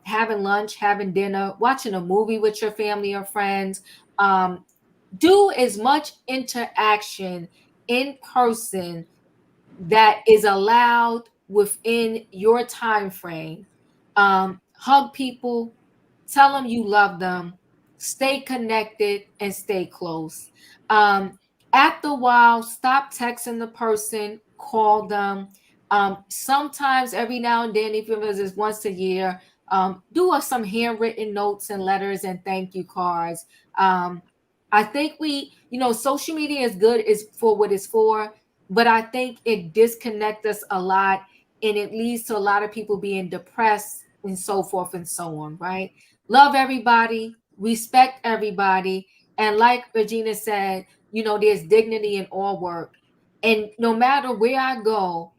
having lunch, having dinner, watching a movie with your family or friends, do as much interaction in person that is allowed within your time frame. Hug people, tell them you love them, stay connected, and stay close. After a while, stop texting the person, call them. Sometimes, every now and then, even if it's once a year, do some handwritten notes and letters and thank you cards. I think social media is good is for what it's for, but I think it disconnects us a lot, and it leads to a lot of people being depressed and so forth and so on, right? Love everybody, respect everybody, and like Regina said, there's dignity in all work. And no matter where I go,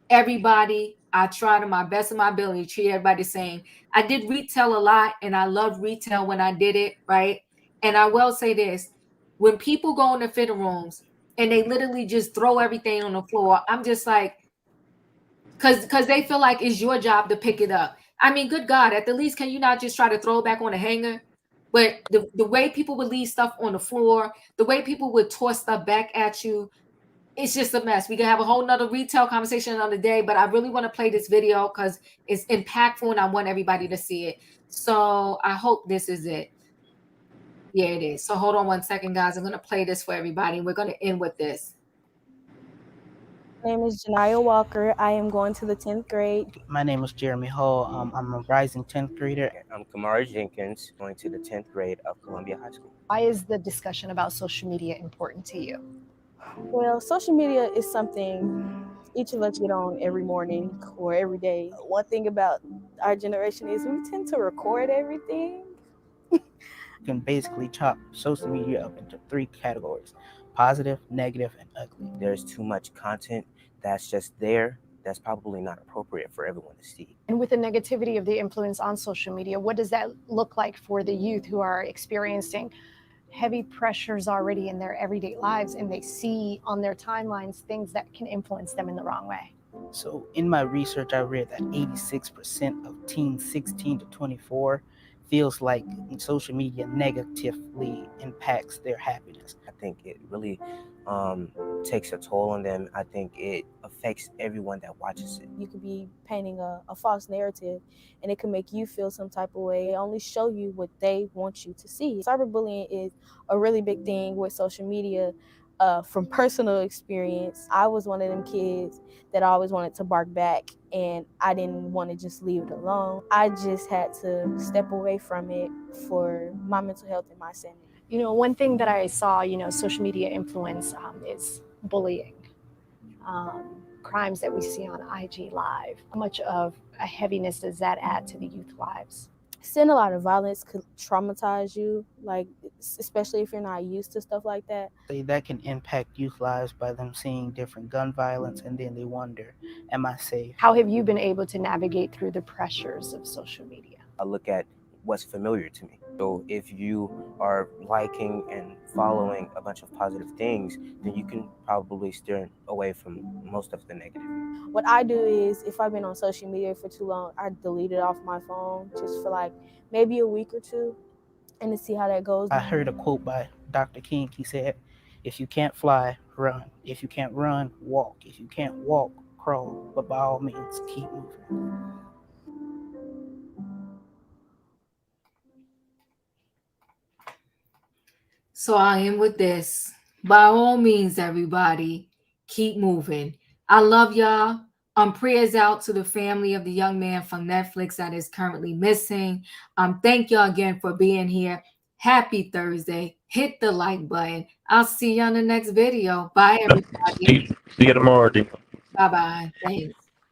everybody, I try to my best of my ability to treat everybody the same. I did retail a lot, and I loved retail when I did it, right? And I will say this: when people go in the fitting rooms and they literally just throw everything on the floor, I'm just like, because they feel like it's your job to pick it up. I mean, good God, at the least, can you not just try to throw it back on a hanger? But the way people would leave stuff on the floor, the way people would toss stuff back at you, it's just a mess. We can have a whole nother retail conversation another day, but I really want to play this video because it's impactful and I want everybody to see it. So I hope this is it. Yeah, it is. So hold on one second, guys. I'm going to play this for everybody. We're going to end with this. My name is Janaya Walker. I am going to the 10th grade. My name is Jeremy Hall. I'm a rising 10th grader. I'm Kamara Jenkins, going to the 10th grade of Columbia High School. Why is the discussion about social media important to you? Well, social media is something each of us get on every morning or every day. One thing about our generation is we tend to record everything. You can basically chop social media up into 3 categories: positive, negative, and ugly. There's too much content that's just there that's probably not appropriate for everyone to see. And with the negativity of the influence on social media, what does that look like for the youth who are experiencing heavy pressures already in their everyday lives, and they see on their timelines things that can influence them in the wrong way? So in my research, I read that 86% of teens 16 to 24 feels like social media negatively impacts their happiness. I think it really takes a toll on them. I think it affects everyone that watches it. You could be painting a false narrative, and it can make you feel some type of way. They only show you what they want you to see. Cyberbullying is a really big thing with social media. From personal experience, I was one of them kids that always wanted to bark back, and I didn't want to just leave it alone. I just had to step away from it for my mental health and my sanity. You know, one thing that I saw, you know, social media influence is bullying, crimes that we see on IG Live. How much of a heaviness does that add to the youth lives? Seeing a lot of violence could traumatize you, like especially if you're not used to stuff like that. That can impact youth lives by them seeing different gun violence, and then they wonder, am I safe? How have you been able to navigate through the pressures of social media? I look at what's familiar to me. So if you are liking and following a bunch of positive things, then you can probably steer away from most of the negative. What I do is, if I've been on social media for too long, I delete it off my phone just for like maybe a week or two, and to see how that goes. I heard a quote by Dr. King. He said, if you can't fly, run. If you can't run, walk. If you can't walk, crawl. But by all means, keep moving. So I am with this. By all means, everybody, keep moving. I love y'all. Prayers out to the family of the young man from Netflix that is currently missing. Thank y'all again for being here. Happy Thursday. Hit the like button. I'll see you on the next video. Bye, everybody. See you tomorrow, D. Bye-bye. Thanks.